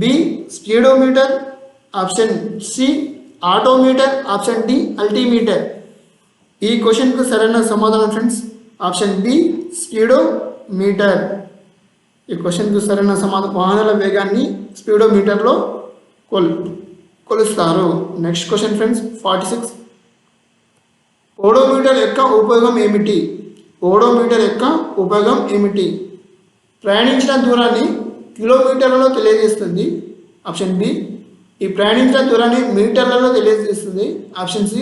B speedometer, option C autometer, option D altimeter. ఈ క్వశ్చన్కు సరైన సమాధానం ఫ్రెండ్స్ ఆప్షన్ బి స్పీడోమీటర్. ఈ క్వశ్చన్కు సరైన సమాధానం వాహనాల వేగాన్ని స్పీడోమీటర్లో కొలుస్తారు. Next question friends 46. ఓడోమీటర్ యొక్క ఉపయోగం ఏమిటి? ఓడోమీటర్ యొక్క ఉపయోగం ఏమిటి? ప్రయాణించిన దూరాన్ని కిలోమీటర్లలో తెలియజేస్తుంది. ఆప్షన్ బి ఈ ప్రయాణించిన దూరాన్ని మీటర్లలో తెలియజేస్తుంది. ఆప్షన్ సి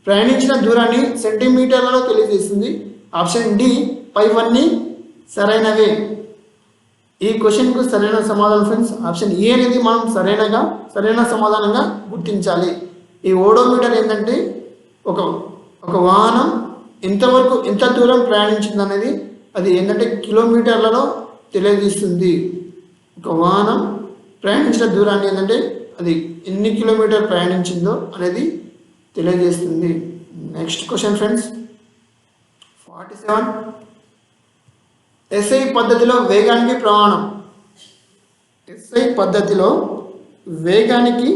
ప్రయాణించిన దూరాన్ని సెంటీమీటర్లలో తెలియజేస్తుంది. ఆప్షన్ డి పైవన్నీ సరైనవే. ఈ క్వశ్చన్కు సరైన సమాధానం ఫ్రెండ్స్ ఆప్షన్ ఏ అనేది మనం సరైన సమాధానంగా గుర్తించాలి. ఈ ఓడోమీటర్ ఏంటంటే ఒక వాహనం ఎంత దూరం ప్రయాణించింది అనేది అది ఏంటంటే కిలోమీటర్లలో తెలియజేస్తుంది. ఒక వాహనం ప్రయాణించిన దూరాన్ని ఏంటంటే అది ఎన్ని కిలోమీటర్ ప్రయాణించిందో అనేది తెలియజేస్తుంది. Next question friends 47. ఎస్ఐ పద్ధతిలో వేగానికి ప్రమాణం. ఎస్ఐ పద్ధతిలో వేగానికి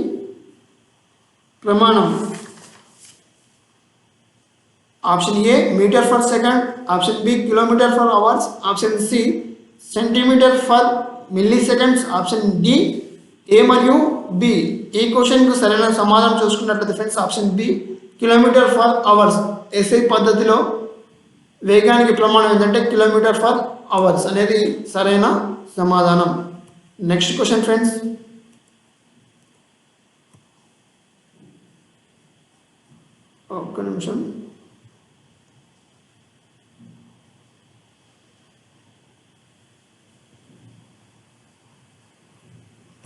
ప్రమాణం option A metre for second, option B kilometre for hours, option C centimetre for milliseconds, option D A మరియు బి. ఈ క్వశ్చన్కు సరైన సమాధానం చూసుకున్నట్లయితే friends option B kilometre for hours. SI పద్ధతిలో వేగానికి ప్రమాణం ఏంటంటే కిలోమీటర్ ఫర్ అవర్స్ అనేది సరైన సమాధానం. నెక్స్ట్ క్వశ్చన్ ఫ్రెండ్స్ ఒక్క నిమిషం.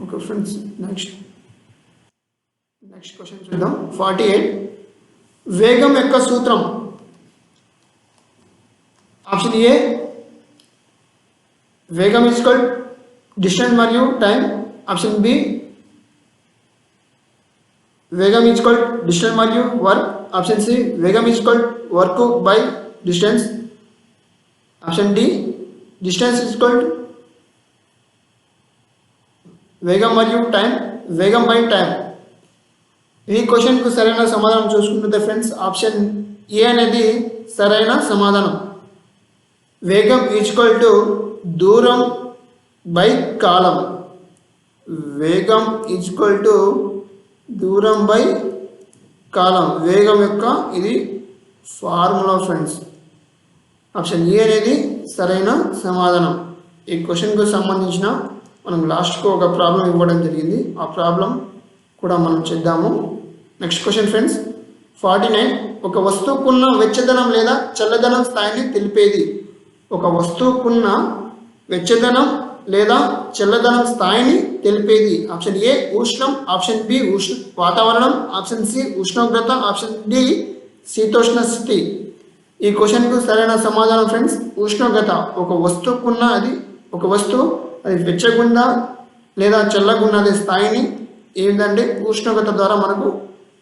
ఓకే ఫ్రెండ్స్ నెక్స్ట్ క్వశ్చన్ చూద్దాం. 48. వేగం యొక్క సూత్రం. ఆప్షన్ ఏ వేగం ఈక్వల్ డిస్టెన్స్ మరియు టైం, ఆప్షన్ బి వేగం ఈక్వల్ డిస్టెన్స్ మరియు వర్క్, ఆప్షన్ సి వేగం equal work by distance, option D distance equal వేగం మరియు టైం, వేగం బై టైం. ఈ క్వశ్చన్కు సరైన సమాధానం చూసుకుంటే ఫ్రెండ్స్ ఆప్షన్ ఏ అనేది సరైన సమాధానం. వేగం ఈక్వల్ టు దూరం బై కాలం. వేగం ఈక్వల్ టు దూరం బై కాలం. వేగం యొక్క ఇది ఫార్ములా ఫ్రెండ్స్. ఆప్షన్ ఏ అనేది సరైన సమాధానం. ఈ క్వశ్చన్కు సంబంధించిన మనం లాస్ట్కు ఒక ప్రాబ్లం ఇవ్వడం జరిగింది, ఆ ప్రాబ్లం కూడా మనం చేద్దాము. Next question friends, 49. ఒక వస్తువుకున్న వెచ్చదనం లేదా చల్లదనం స్థాయిని తెలిపేది. ఒక వస్తువుకున్న వెచ్చదనం లేదా చల్లదనం స్థాయిని తెలిపేది. ఆప్షన్ ఏ ఉష్ణం, ఆప్షన్ బి వాతావరణం, ఆప్షన్ సి ఉష్ణోగ్రత, ఆప్షన్ డి శీతోష్ణ స్థితి. ఈ క్వశ్చన్కు సరైన సమాధానం ఫ్రెండ్స్ ఉష్ణోగ్రత. ఒక వస్తువు అది వెచ్చగుందా లేదా చల్లగున్నది స్థాయిని ఏంటంటే ఉష్ణోగ్రత ద్వారా మనకు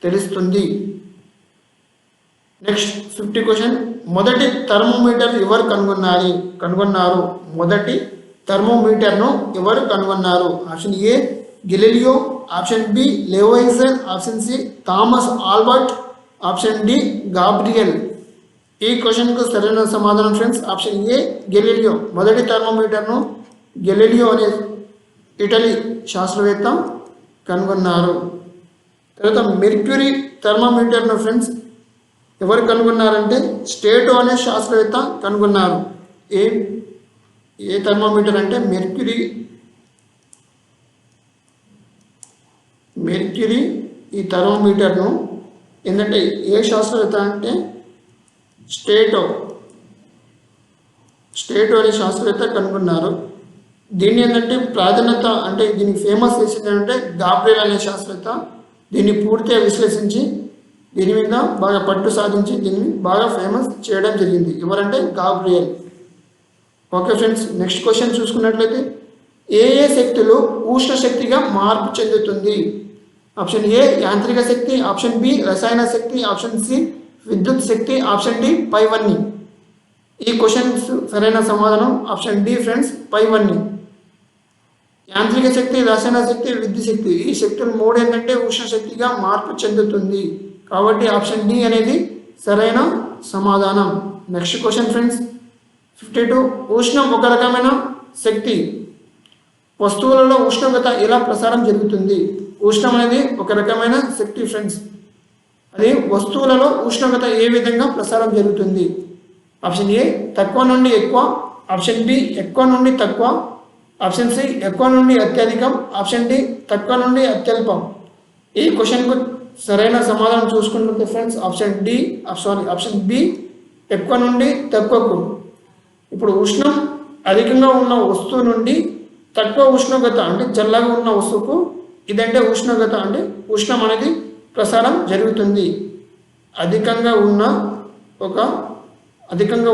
తెలుస్తుంది. నెక్స్ట్ 50 క్వశ్చన్, మొదటి థర్మోమీటర్ ఎవరు కనుగొన్నారు? మొదటి థర్మోమీటర్ను ఎవరు కనుగొన్నారు? Option A Galileo, option B Lavoisier, option C Thomas Albert, option D Gabriel. ఈ క్వశ్చన్కు సరైన సమాధానం ఫ్రెండ్స్ ఆప్షన్ ఏ గెలీలియో. మొదటి థర్మోమీటర్ను గెలీలియో అనే ఇటలీ శాస్త్రవేత్త కనుగొన్నారు. తర్వాత మెర్క్యూరీ థర్మోమీటర్ను ఫ్రెండ్స్ ఎవరు కనుగొన్నారంటే స్టేటో అనే శాస్త్రవేత్త కనుగొన్నారు. ఏ థర్మోమీటర్ అంటే మెర్క్యూరీ ఈ థర్మోమీటర్ను ఏంటంటే ఏ శాస్త్రవేత్త అంటే స్టేటో అనే శాస్త్రవేత్త కనుగొన్నారు. దీన్ని ఏంటంటే ప్రాధాన్యత అంటే దీనికి ఫేమస్ చేసింది ఏంటంటే గాబ్రియల్ అనే శాస్త్రవేత్త దీన్ని పూర్తిగా విశ్లేషించి దీని మీద బాగా పట్టు సాధించి దీన్ని బాగా ఫేమస్ చేయడం జరిగింది. ఎవరంటే Gabriel. Okay friends, next question చూసుకున్నట్లయితే ఏ శక్తులు ఉష్ణ శక్తిగా మార్పు చెందుతుంది? ఆప్షన్ ఏ యాంత్రిక శక్తి, ఆప్షన్ బి రసాయన శక్తి, ఆప్షన్ సి విద్యుత్ శక్తి, ఆప్షన్ డి పైవన్నీ. ఈ క్వశ్చన్ సరైన సమాధానం ఆప్షన్ డి ఫ్రెండ్స్ పైవన్నీ. యాంత్రిక శక్తి, రసాయన శక్తి, విద్యుత్ శక్తి ఈ శక్తులు మూడు ఏంటంటే ఉష్ణ శక్తిగా మార్పు చెందుతుంది. కాబట్టి ఆప్షన్ డి అనేది సరైన సమాధానం. Next question friends 52. ఉష్ణం ఒక రకమైన శక్తి. వస్తువులలో ఉష్ణోగ్రత ఎలా ప్రసారం జరుగుతుంది? ఉష్ణం అనేది ఒక రకమైన శక్తి ఫ్రెండ్స్. అది వస్తువులలో ఉష్ణోగ్రత ఏ విధంగా ప్రసారం జరుగుతుంది? ఆప్షన్ ఏ తక్కువ నుండి ఎక్కువ, ఆప్షన్ బి ఎక్కువ నుండి తక్కువ, ఆప్షన్ సి ఎక్కువ నుండి అత్యధికం, ఆప్షన్ డి తక్కువ నుండి అత్యల్పం. ఈ క్వశ్చన్కు సరైన సమాధానం చూసుకుంటే ఫ్రెండ్స్ ఆప్షన్ బి ఎక్కువ నుండి తక్కువకు. ఇప్పుడు ఉష్ణం అధికంగా ఉన్న వస్తువు నుండి తక్కువ ఉష్ణోగ్రత అంటే చల్లగా ఉన్న వస్తువుకు ఇదంటే ఉష్ణోగ్రత అంటే ఉష్ణం అనేది ప్రసారం జరుగుతుంది. అధికంగా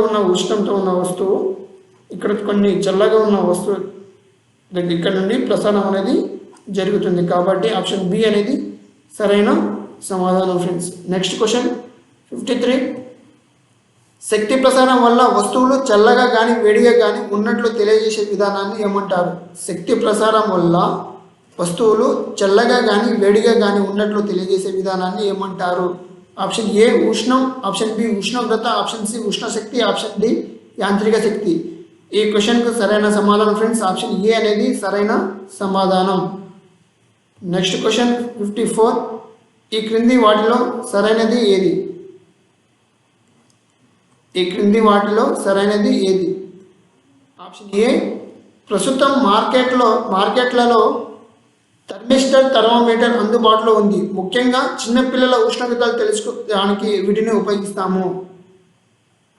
ఉన్న ఉష్ణంతో ఉన్న వస్తువు ఇక్కడ కొన్ని చల్లగా ఉన్న వస్తువు ఇక్కడ నుండి ప్రసారం అనేది జరుగుతుంది. కాబట్టి ఆప్షన్ బి అనేది సరైన సమాధానం ఫ్రెండ్స్. Next question 53. శక్తి ప్రసారం వల్ల వస్తువులు చల్లగా కానీ వేడిగా కానీ ఉన్నట్లు తెలియజేసే విధానాన్ని ఏమంటారు? శక్తి ప్రసారం వల్ల వస్తువులు చల్లగా కానీ వేడిగా కానీ ఉన్నట్లు తెలియజేసే విధానాన్ని ఏమంటారు? ఆప్షన్ ఏ ఉష్ణం, ఆప్షన్ బి ఉష్ణోగ్రత, ఆప్షన్ సి ఉష్ణశక్తి, ఆప్షన్ డి యాంత్రిక శక్తి. ఈ క్వశ్చన్కు సరైన సమాధానం ఫ్రెండ్స్ ఆప్షన్ ఏ అనేది సరైన సమాధానం. Next question 54. ఈ క్రింది వాటిలో సరైనది ఏది? ఆప్షన్ ఏ ప్రస్తుతం మార్కెట్లలో థర్మోమీటర్ అందుబాటులో ఉంది. ముఖ్యంగా చిన్నపిల్లల ఉష్ణోగ్రతలు తెలుసుకోవడానికి వీటిని ఉపయోగిస్తాము.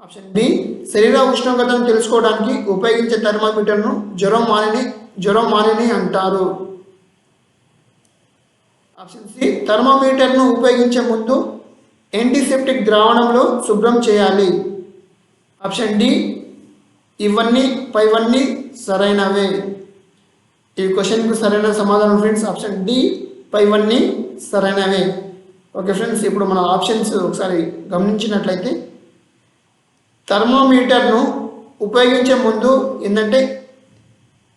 ఆప్షన్ బి శరీర ఉష్ణోగ్రతను తెలుసుకోవడానికి ఉపయోగించే థర్మోమీటర్ను జ్వరం మానిని అంటారు. ఆప్షన్ సి థర్మోమీటర్ను ఉపయోగించే ముందు యాంటీసెప్టిక్ ద్రావణంలో శుభ్రం చేయాలి. ఆప్షన్ డి పైవన్నీ సరైనవే. ఈ క్వశ్చన్కు సరైన సమాధానం ఫ్రెండ్స్ ఆప్షన్ డి పైవన్నీ సరైనవే. ఓకే ఫ్రెండ్స్, ఇప్పుడు మన ఆప్షన్స్ ఒకసారి గమనించినట్లయితే థర్మోమీటర్ను ఉపయోగించే ముందు ఏంటంటే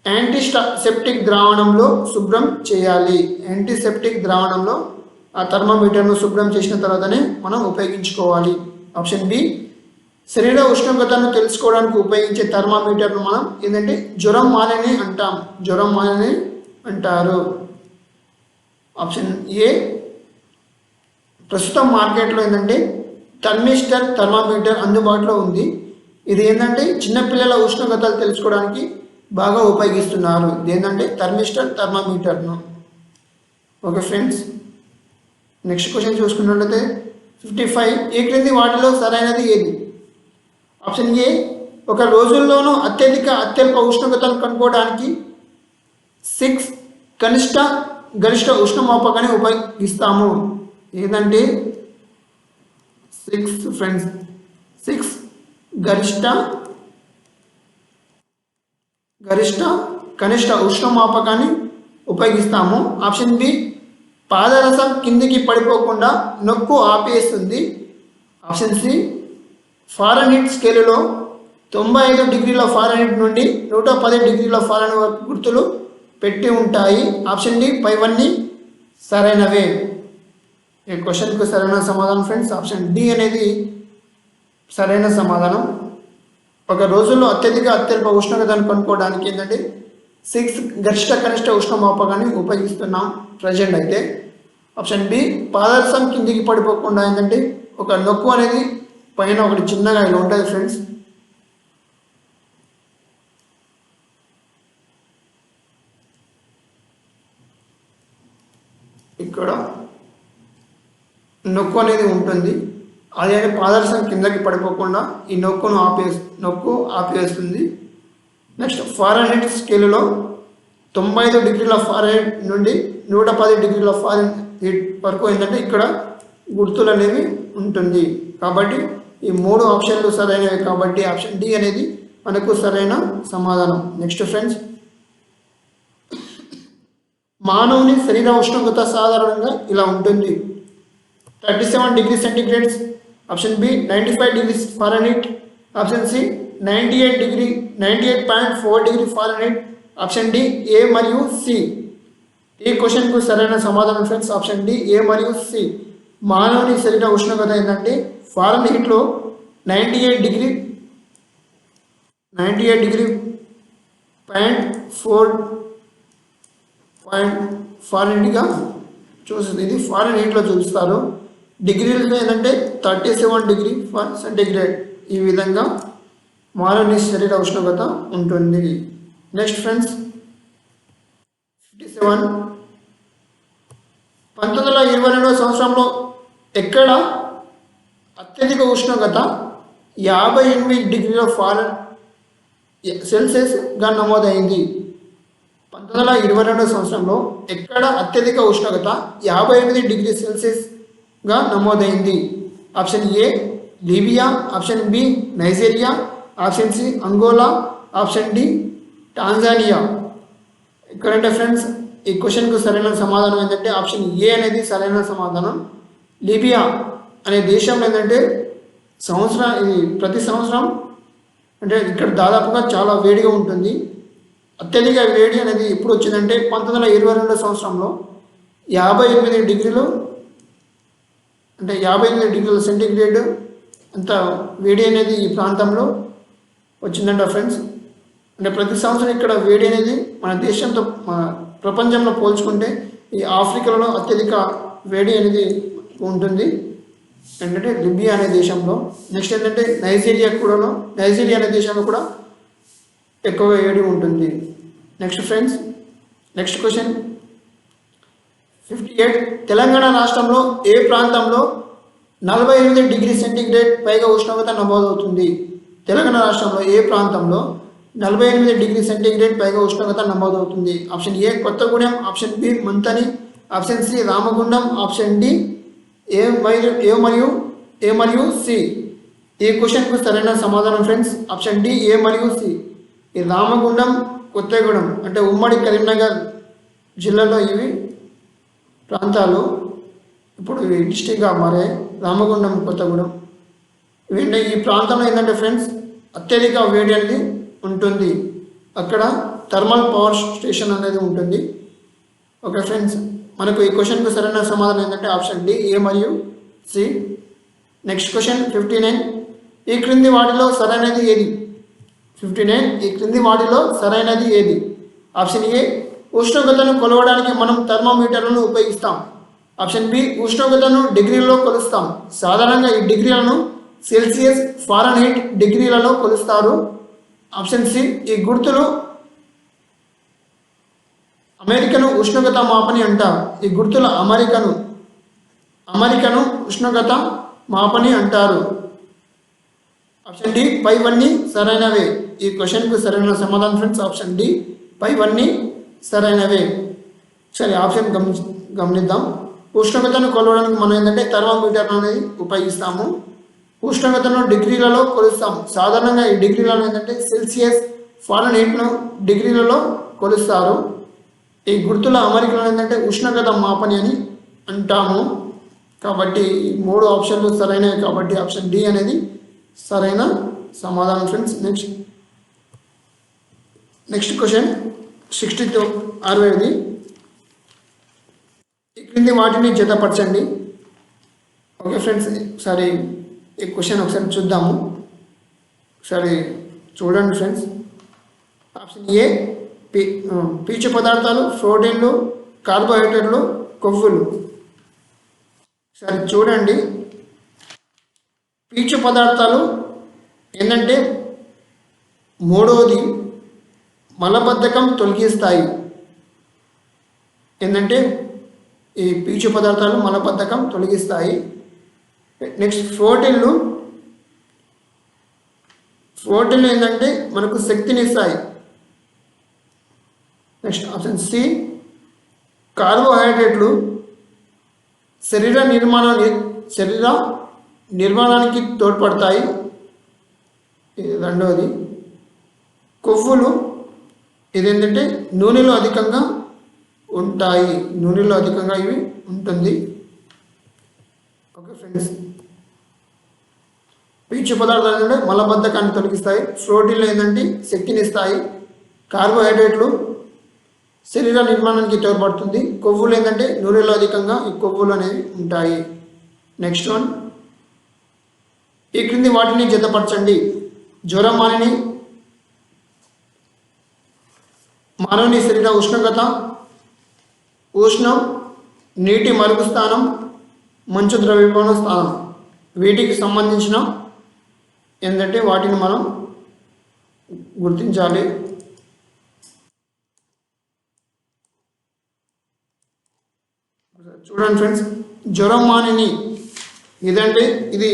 యాంటీసెప్టిక్ ద్రావణంలో శుభ్రం చేయాలి. యాంటీసెప్టిక్ ద్రావణంలో ఆ థర్మోమీటర్ను శుభ్రం చేసిన తర్వాతనే మనం ఉపయోగించుకోవాలి. ఆప్షన్ బి శరీర ఉష్ణోగ్రతను తెలుసుకోవడానికి ఉపయోగించే థర్మోమీటర్ను మనం ఏంటంటే జ్వరం మానిని అంటారు. ఆప్షన్ ఏ ప్రస్తుతం మార్కెట్లో ఏంటంటే థర్మిస్టర్ థర్మోమీటర్ అందుబాటులో ఉంది. ఇది ఏంటంటే చిన్నపిల్లల ఉష్ణోగ్రతలు తెలుసుకోవడానికి బాగా ఉపయోగిస్తున్నారు. ఏంటంటే థర్మిస్టర్, థర్మామీటర్ను. ఓకే ఫ్రెండ్స్, నెక్స్ట్ క్వశ్చన్ చూసుకున్నట్లయితే 55. ఈ క్రింది వాటిలో సరైనది ఏది? ఆప్షన్ ఏ, ఒక రోజుల్లోనూ అత్యల్ప ఉష్ణోగ్రతను కనుక్కోవడానికి 6 కనిష్ట గరిష్ట ఉష్ణమాపకాన్ని ఉపయోగిస్తాము. ఏదంటే 6 ఫ్రెండ్స్, 6 గరిష్ట కనిష్ట ఉష్ణమాపకాన్ని ఉపయోగిస్తాము. ఆప్షన్ బి, పాదరసం కిందికి పడిపోకుండా నొక్కు ఆపేస్తుంది. ఆప్షన్ సి, ఫారెన్హీట్ స్కేలులో 95 డిగ్రీల ఫారెన్హీట్ నుండి 110 డిగ్రీల ఫారెన్హీట్ వరకు గుర్తులు పెట్టి ఉంటాయి. ఆప్షన్ డి, పైవన్నీ సరైనవే. ఈ క్వశ్చన్కు సరైన సమాధానం ఫ్రెండ్స్ ఆప్షన్ డి అనేది సరైన సమాధానం. ఒక రోజుల్లో అత్యల్ప ఉష్ణోగ్రతను కనుక్కోవడానికి ఏంటంటే 6 గరిష్ట కనిష్ట ఉష్ణమాపకాన్ని ఉపయోగిస్తున్నాం ప్రజెంట్ అయితే. ఆప్షన్ బి, పాదరసం కిందికి పడిపోకుండా ఏంటంటే ఒక నొక్కు అనేది పైన ఒకటి చిన్నగా ఇలా ఉంటుంది ఫ్రెండ్స్. ఇక్కడ నొక్కు అనేది ఉంటుంది. అదే పాదరసం కిందకి పడిపోకుండా ఈ నొక్కు ఆపేస్తుంది. నెక్స్ట్, ఫారెన్హీట్ స్కేలులో 95 డిగ్రీల ఫారెన్హీట్ నుండి 110 డిగ్రీల ఫారెన్హీట్ వరకు ఏంటంటే ఇక్కడ గుర్తులు అనేవి ఉంటుంది. కాబట్టి ఈ 3 ఆప్షన్లు సరైనవి. కాబట్టి ఆప్షన్ డి అనేది మనకు సరైన సమాధానం. నెక్స్ట్ ఫ్రెండ్స్, మానవుని శరీర ఉష్ణోగ్రత సాధారణంగా ఇలా ఉంటుంది: 37 degree centigrades. Option B, 95 degree Fahrenheit. Option C, 98.4 degree Fahrenheit. Option D, A మరియు సి. ఈ క్వశ్చన్కు సరైన సమాధానం ఫ్రెండ్స్ ఆప్షన్ డి, ఏ మరియు సి. మానవుని శరీర ఉష్ణోగ్రత ఏంటంటే ఫారెన్హీట్లో 98 డిగ్రీ 98.4 ఫారెన్హీట్గా చూస్తుంది. ఇది ఫారెన్హీట్లో చూపిస్తారు. డిగ్రీలో ఏంటంటే 37 డిగ్రీ సెంటీగ్రేడ్. ఈ విధంగా మానవుని శరీర ఉష్ణోగ్రత ఉంటుంది. Next friends, 57. 1922 సంవత్సరంలో ఎక్కడ అత్యధిక ఉష్ణోగ్రత 58 డిగ్రీల సెల్సియస్గా నమోదైంది? 1922 సంవత్సరంలో ఎక్కడ అత్యధిక ఉష్ణోగ్రత 58 డిగ్రీ సెల్సియస్గా నమోదైంది? Option A, Libya. Option B, Nigeria. Option C, Angola. Option D, Tanzania. ఇక్కడంటే ఫ్రెండ్స్ ఈ క్వశ్చన్కు సరైన సమాధానం ఏంటంటే ఆప్షన్ ఏ అనేది సరైన సమాధానం. లీబియా అనే దేశంలో ఏంటంటే ప్రతి సంవత్సరం అంటే ఇక్కడ దాదాపుగా చాలా వేడిగా ఉంటుంది. అత్యధిక వేడి అనేది ఎప్పుడు వచ్చిందంటే 1922 సంవత్సరంలో 58 డిగ్రీలు అంటే 58 డిగ్రీల సెంటీగ్రేడ్ అంత వేడి అనేది ఈ ప్రాంతంలో వచ్చిందంట ఫ్రెండ్స్. అంటే ప్రతి సంవత్సరం ఇక్కడ వేడి అనేది మన దేశంతో మన ప్రపంచంలో పోల్చుకుంటే ఈ ఆఫ్రికాలో అత్యధిక వేడి అనేది ఉంటుంది ఏంటంటే లిబియా అనే దేశంలో. నెక్స్ట్ ఏంటంటే నైజీరియా అనే దేశంలో కూడా ఎక్కువగా వేడి ఉంటుంది. Next friends, next question 58. Telangana రాష్ట్రంలో ఏ ప్రాంతంలో 48 డిగ్రీ సెంటీగ్రేడ్ పైగా ఉష్ణోగ్రత నమోదవుతుంది? తెలంగాణ రాష్ట్రంలో ఏ ప్రాంతంలో 48 డిగ్రీ సెంటీగ్రేడ్ పైగా ఉష్ణోగ్రత నమోదవుతుంది? Option A, Kothagudem. Option B, Manthani. Option C, Ramagundam. Option D, A మరియు సి. ఈ క్వశ్చన్కు సరైన సమాధానం ఫ్రెండ్స్ ఆప్షన్ డి, ఏ మరియు సి. ఈ రామగుండం, కొత్తగూడెం అంటే ఉమ్మడి కరీంనగర్ జిల్లాలో ఇవి ప్రాంతాలు ఇప్పుడు డిస్టిక్గా మారాయి. రామగుండం, కొత్తగూడెం ఇవి ఈ ప్రాంతంలో ఏంటంటే ఫ్రెండ్స్ అత్యధిక వేడి అనేది ఉంటుంది. అక్కడ థర్మల్ పవర్ స్టేషన్ అనేది ఉంటుంది. ఓకే ఫ్రెండ్స్, మనకు ఈ క్వశ్చన్కు సరైన సమాధానం ఏంటంటే ఆప్షన్ డి, ఏ మరియు సి. Next question 59. ఈ క్రింది వాటిలో సరైనది ఏది? 59. ఈ క్రింది వాటిలో సరైనది ఏది? ఆప్షన్ ఏ, ఉష్ణోగ్రతను కొలవడానికి మనం థర్మోమీటర్లను ఉపయోగిస్తాం. ఆప్షన్ బి, ఉష్ణోగ్రతను డిగ్రీలలో కొలుస్తాం. సాధారణంగా ఈ డిగ్రీలను సెల్సియస్, ఫారెన్హీట్ డిగ్రీలలో కొలుస్తారు. ఆప్షన్ సి, ఈ గుర్తులు అమెరికను ఉష్ణోగ్రత మాపని అంటారు. ఈ గుర్తుల అమెరికను ఉష్ణోగ్రత మాపని అంటారు. ఆప్షన్ డి పైవన్నీ సరైనవే. ఈ క్వశ్చన్కు సరైన సమాధానం ఫ్రెండ్స్ ఆప్షన్ డి పైవన్నీ సరైనవే. సరే, ఆప్షన్ గమనిద్దాం. ఉష్ణోగ్రతను కొలవడానికి మనం ఏంటంటే థర్మామీటర్ అనేది ఉపయోగిస్తాము. ఉష్ణోగ్రతను డిగ్రీలలో కొలుస్తాము. సాధారణంగా ఈ డిగ్రీలలో ఏంటంటే సెల్సియస్, ఫారెన్హీట్ను డిగ్రీలలో కొలుస్తారు. ఈ గుర్తుల అమరికలో ఏంటంటే ఉష్ణోగ్రత మాపని అని అంటాము. కాబట్టి 3 ఆప్షన్లు సరైనవి. కాబట్టి ఆప్షన్ డి అనేది సరైన సమాధానం ఫ్రెండ్స్. నెక్స్ట్ క్వశ్చన్ 62 ఈ క్రింది వాటిని జతపరచండి. ఓకే ఫ్రెండ్స్, ఒకసారి ఈ క్వశ్చన్ ఒకసారి చూద్దాము. ఒకసారి చూడండి ఫ్రెండ్స్. ఆప్షన్ ఏ పీచు పదార్థాలు, ప్రోటీన్లు, కార్బోహైడ్రేట్లు, కొవ్వులు. ఒకసారి చూడండి. పీచు పదార్థాలు ఏంటంటే మూడవది మలబద్ధకం తొలగిస్తాయి. ఏంటంటే ఈ పీచు పదార్థాలు మలబద్ధకం తొలగిస్తాయి. నెక్స్ట్ ప్రోటీన్లు ఏంటంటే మనకు శక్తిని ఇస్తాయి. నెక్స్ట్ ఆప్షన్ సి కార్బోహైడ్రేట్లు శరీర నిర్మాణానికి తోడ్పడతాయి. రెండవది కొవ్వులు ఇదేంటంటే నూనెలో అధికంగా ఉంటాయి. నూనెలో అధికంగా ఇవి ఉంటుంది. ఓకే ఫ్రెండ్స్, పీచు పదార్థాలు ఏంటంటే మలబద్ధకాన్ని తొలగిస్తాయి. ప్రోటీన్లు ఏంటంటే శక్తిని ఇస్తాయి. కార్బోహైడ్రేట్లు శరీర నిర్మాణానికి తోడ్పడుతుంది. కొవ్వులు ఏంటంటే నూనెలో అధికంగా ఈ కొవ్వులు అనేవి ఉంటాయి. నెక్స్ట్ వన్, ఈ క్రింది వాటిని జతపరచండి. జ్వరం మానవుని శరీర ఉష్ణోగ్రత, ఉష్ణం, నీటి మరుగు స్థానం, మంచు ద్రవ్యమాన స్థానం. వీటికి సంబంధించిన ఏంటంటే వాటిని మనం గుర్తించాలి. చూడండి ఫ్రెండ్స్, జ్వరమానిని ఇదంటే ఇది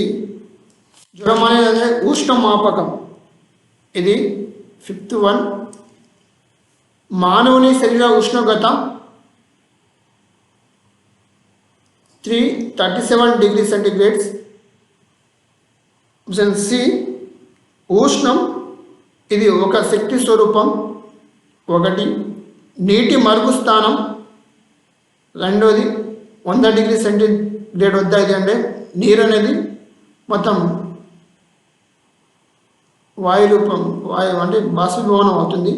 జ్వరమాని అంటే ఉష్ణమాపకం. ఇది 5th వన్. మానవుని శరీర ఉష్ణోగ్రత 337 డిగ్రీ సెంటిగ్రేడ్స్. ఆప్షన్ సి ఉష్ణం ఇది ఒక శక్తి స్వరూపం. 1 నీటి మరుగు స్థానం. రెండోది 100 డిగ్రీ సెంటిగ్రేడ్ వద్ద ఇది అంటే నీరు అనేది మొత్తం వాయు అంటే బాష్పీభవనం అవుతుంది.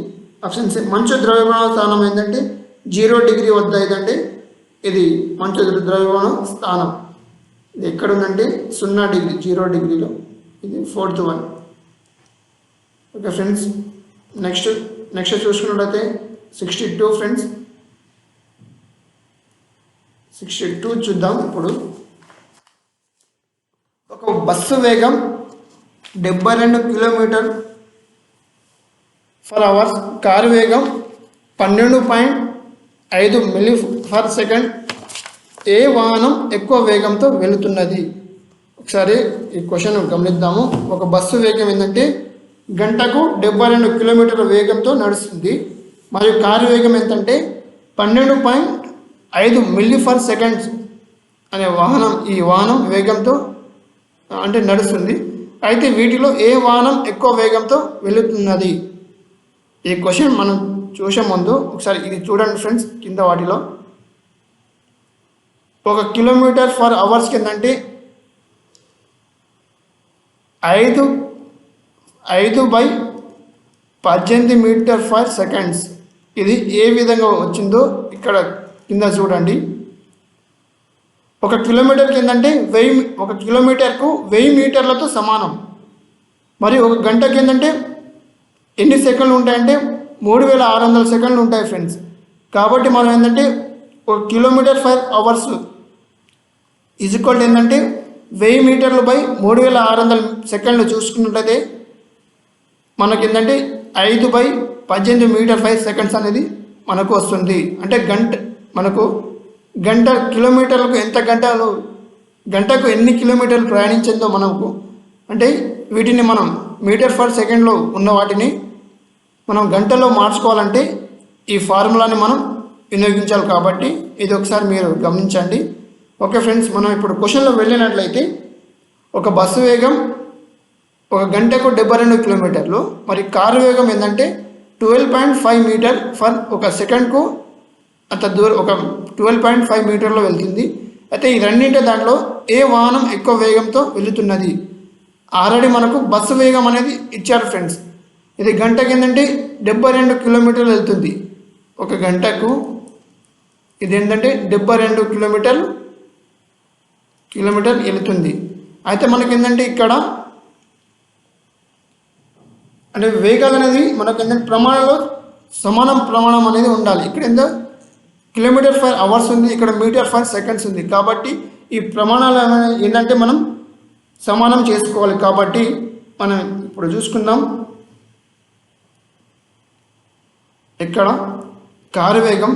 ఆప్షన్ సి మంచు ద్రవ్యమాన స్థానం ఏంటంటే 0 డిగ్రీ వద్ద ఇదంటే ఇది మంచు ద్రవ్యమాన స్థానం. ఇది ఎక్కడ ఉందంటే 0 డిగ్రీ 0 డిగ్రీలో. ఇది 4th one. Okay friends, next చూసుకున్నట్లయితే 62 ఫ్రెండ్స్. 62 చూద్దాం. ఇప్పుడు ఒక బస్సు వేగం 72 km/h, కారు వేగం 12.5 mph. ఏ వాహనం ఎక్కువ వేగంతో వెళుతున్నది? ఒకసారి ఈ క్వశ్చన్ గమనిద్దాము. ఒక బస్సు వేగం ఏంటంటే గంటకు 72 కిలోమీటర్ల వేగంతో నడుస్తుంది. మరియు కారు వేగం ఏంటంటే 12.5 mph అనే ఈ వాహనం వేగంతో అంటే నడుస్తుంది. అయితే వీటిలో ఏ వాహనం ఎక్కువ వేగంతో వెళుతున్నది? ఈ క్వశ్చన్ మనం చూసే ముందు ఒకసారి ఇది చూడండి ఫ్రెండ్స్. కింద వాటిలో 1 km/h కిందంటే 5/18 m/s. ఇది ఏ విధంగా వచ్చిందో ఇక్కడ కింద చూడండి. 1 కిలోమీటర్కి ఏంటంటే 1 కిలోమీటర్కు 1000 మీటర్లతో సమానం. మరియు 1 గంటకి ఏంటంటే ఎన్ని సెకండ్లు ఉంటాయంటే 3600 సెకండ్లు ఉంటాయి ఫ్రెండ్స్. కాబట్టి మనం ఏంటంటే 1 km/h ఈక్వల్ ఏంటంటే 1000 మీటర్లు బై 3600 సెకండ్లు చూసుకున్నట్లయితే మనకి ఏంటంటే 5/18 m/s అనేది మనకు వస్తుంది. అంటే మనకు కిలోమీటర్లకు గంటకు ఎన్ని కిలోమీటర్లు ప్రయాణించిందో మనకు, అంటే వీటిని మనం మీటర్ పర్ సెకండ్లో ఉన్న వాటిని మనం గంటలో మార్చుకోవాలంటే ఈ ఫార్ములాని మనం వినియోగించాలి. కాబట్టి ఇది ఒకసారి మీరు గమనించండి. ఓకే ఫ్రెండ్స్, మనం ఇప్పుడు క్వశ్చన్లో వెళ్ళినట్లయితే ఒక బస్సు వేగం ఒక గంటకు 72 కిలోమీటర్లు, మరి కారు వేగం ఏంటంటే 12.5 మీటర్ ఫర్ ఒక సెకండ్కు అంత దూరం, ఒక 12.5 మీటర్లో వెళ్తుంది. అయితే ఈ రెండింటి దాంట్లో ఏ వాహనం ఎక్కువ వేగంతో వెళుతున్నది? ఆల్రెడీ మనకు బస్సు వేగం అనేది ఇచ్చారు ఫ్రెండ్స్. ఇది గంటకి ఏంటంటే 72 కిలోమీటర్లు వెళ్తుంది ఒక గంటకు. ఇది ఏంటంటే 72 కిలోమీటర్ వెళుతుంది. అయితే మనకి ఏంటంటే ఇక్కడ అంటే వేగాలు అనేది మనకు ఏంటంటే ప్రమాణంలో ప్రమాణం అనేది ఉండాలి. ఇక్కడ ఏంటో కిలోమీటర్ ఫర్ అవర్స్ ఉంది, ఇక్కడ మీటర్ ఫర్ సెకండ్స్ ఉంది. కాబట్టి ఈ ప్రమాణాలు ఏంటంటే మనం సమానం చేసుకోవాలి. కాబట్టి మనం ఇప్పుడు చూసుకుందాం. ఇక్కడ కారు వేగం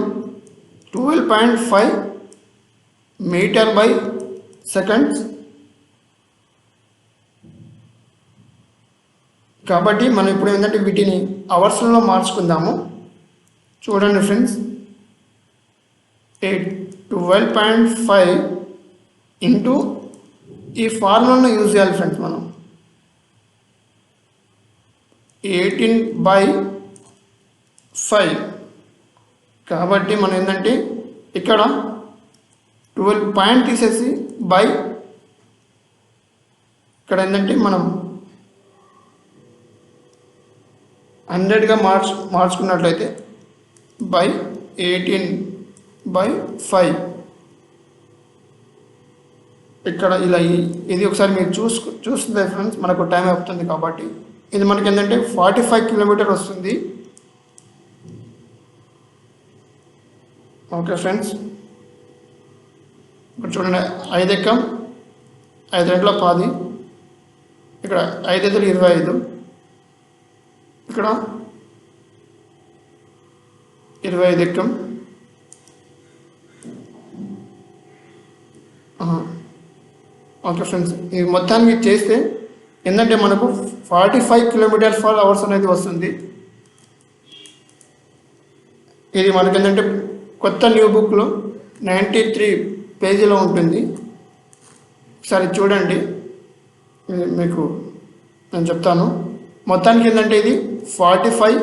12.5 మీటర్ బై సెకండ్స్. కాబట్టి మనం ఇప్పుడు ఏంటంటే వీటిని అవర్స్లో మార్చుకుందాము. చూడండి ఫ్రెండ్స్, 12.5 ఇంటూ ఈ ఫార్ములాను యూజ్ చేయాలి ఫ్రెండ్స్. మనం 18/5. కాబట్టి మనం ఏంటంటే ఇక్కడ 12 పాయింట్ తీసేసి బై, ఇక్కడ ఏంటంటే మనం 100గా మార్చుకున్నట్లయితే బై 18/5. ఇక్కడ ఇలా ఇది ఒకసారి మీరు చూస్తుంది ఫ్రెండ్స్, మనకు టైం అవుతుంది. కాబట్టి ఇది మనకి ఏంటంటే 45 కిలోమీటర్ వస్తుంది. ఓకే ఫ్రెండ్స్, ఇప్పుడు చూడండి, 5 ఎక్కం 5 2 10, ఇక్కడ 5 5 25, ఇక్కడ 25 ఎక్కం. ఓకే ఫ్రెండ్స్, ఇది మొత్తానికి చేస్తే ఏంటంటే మనకు 45 కిలోమీటర్ ఫర్ అవర్స్ అనేది వస్తుంది. ఇది మనకి ఏంటంటే కొత్త న్యూ బుక్లో 93 పేజీలో ఉంటుంది. ఒకసారి చూడండి, మీకు నేను చెప్తాను. మొత్తానికి ఏంటంటే ఇది 45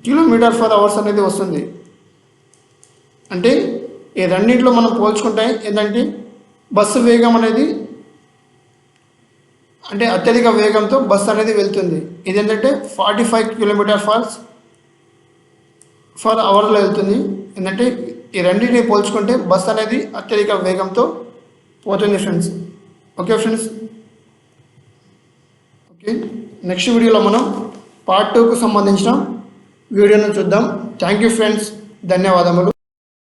కిలోమీటర్ ఫర్ అవర్స్ అనేది వస్తుంది. అంటే ఈ రెండింటిలో మనం పోల్చుకుంటే ఏంటంటే బస్సు వేగం అనేది అంటే అత్యధిక వేగంతో బస్సు అనేది వెళ్తుంది. ఇది ఏంటంటే 45 కిలోమీటర్ ఫర్ అవర్లో వెళ్తుంది. ఏంటంటే ఈ రెండింటిని పోల్చుకుంటే బస్సు అనేది అత్యధిక వేగంతో పోతుంది friends. Okay friends, okay, next వీడియోలో మనం పార్ట్ 2కు సంబంధించిన వీడియోను చూద్దాం. థ్యాంక్ యూ ఫ్రెండ్స్, ధన్యవాదములు.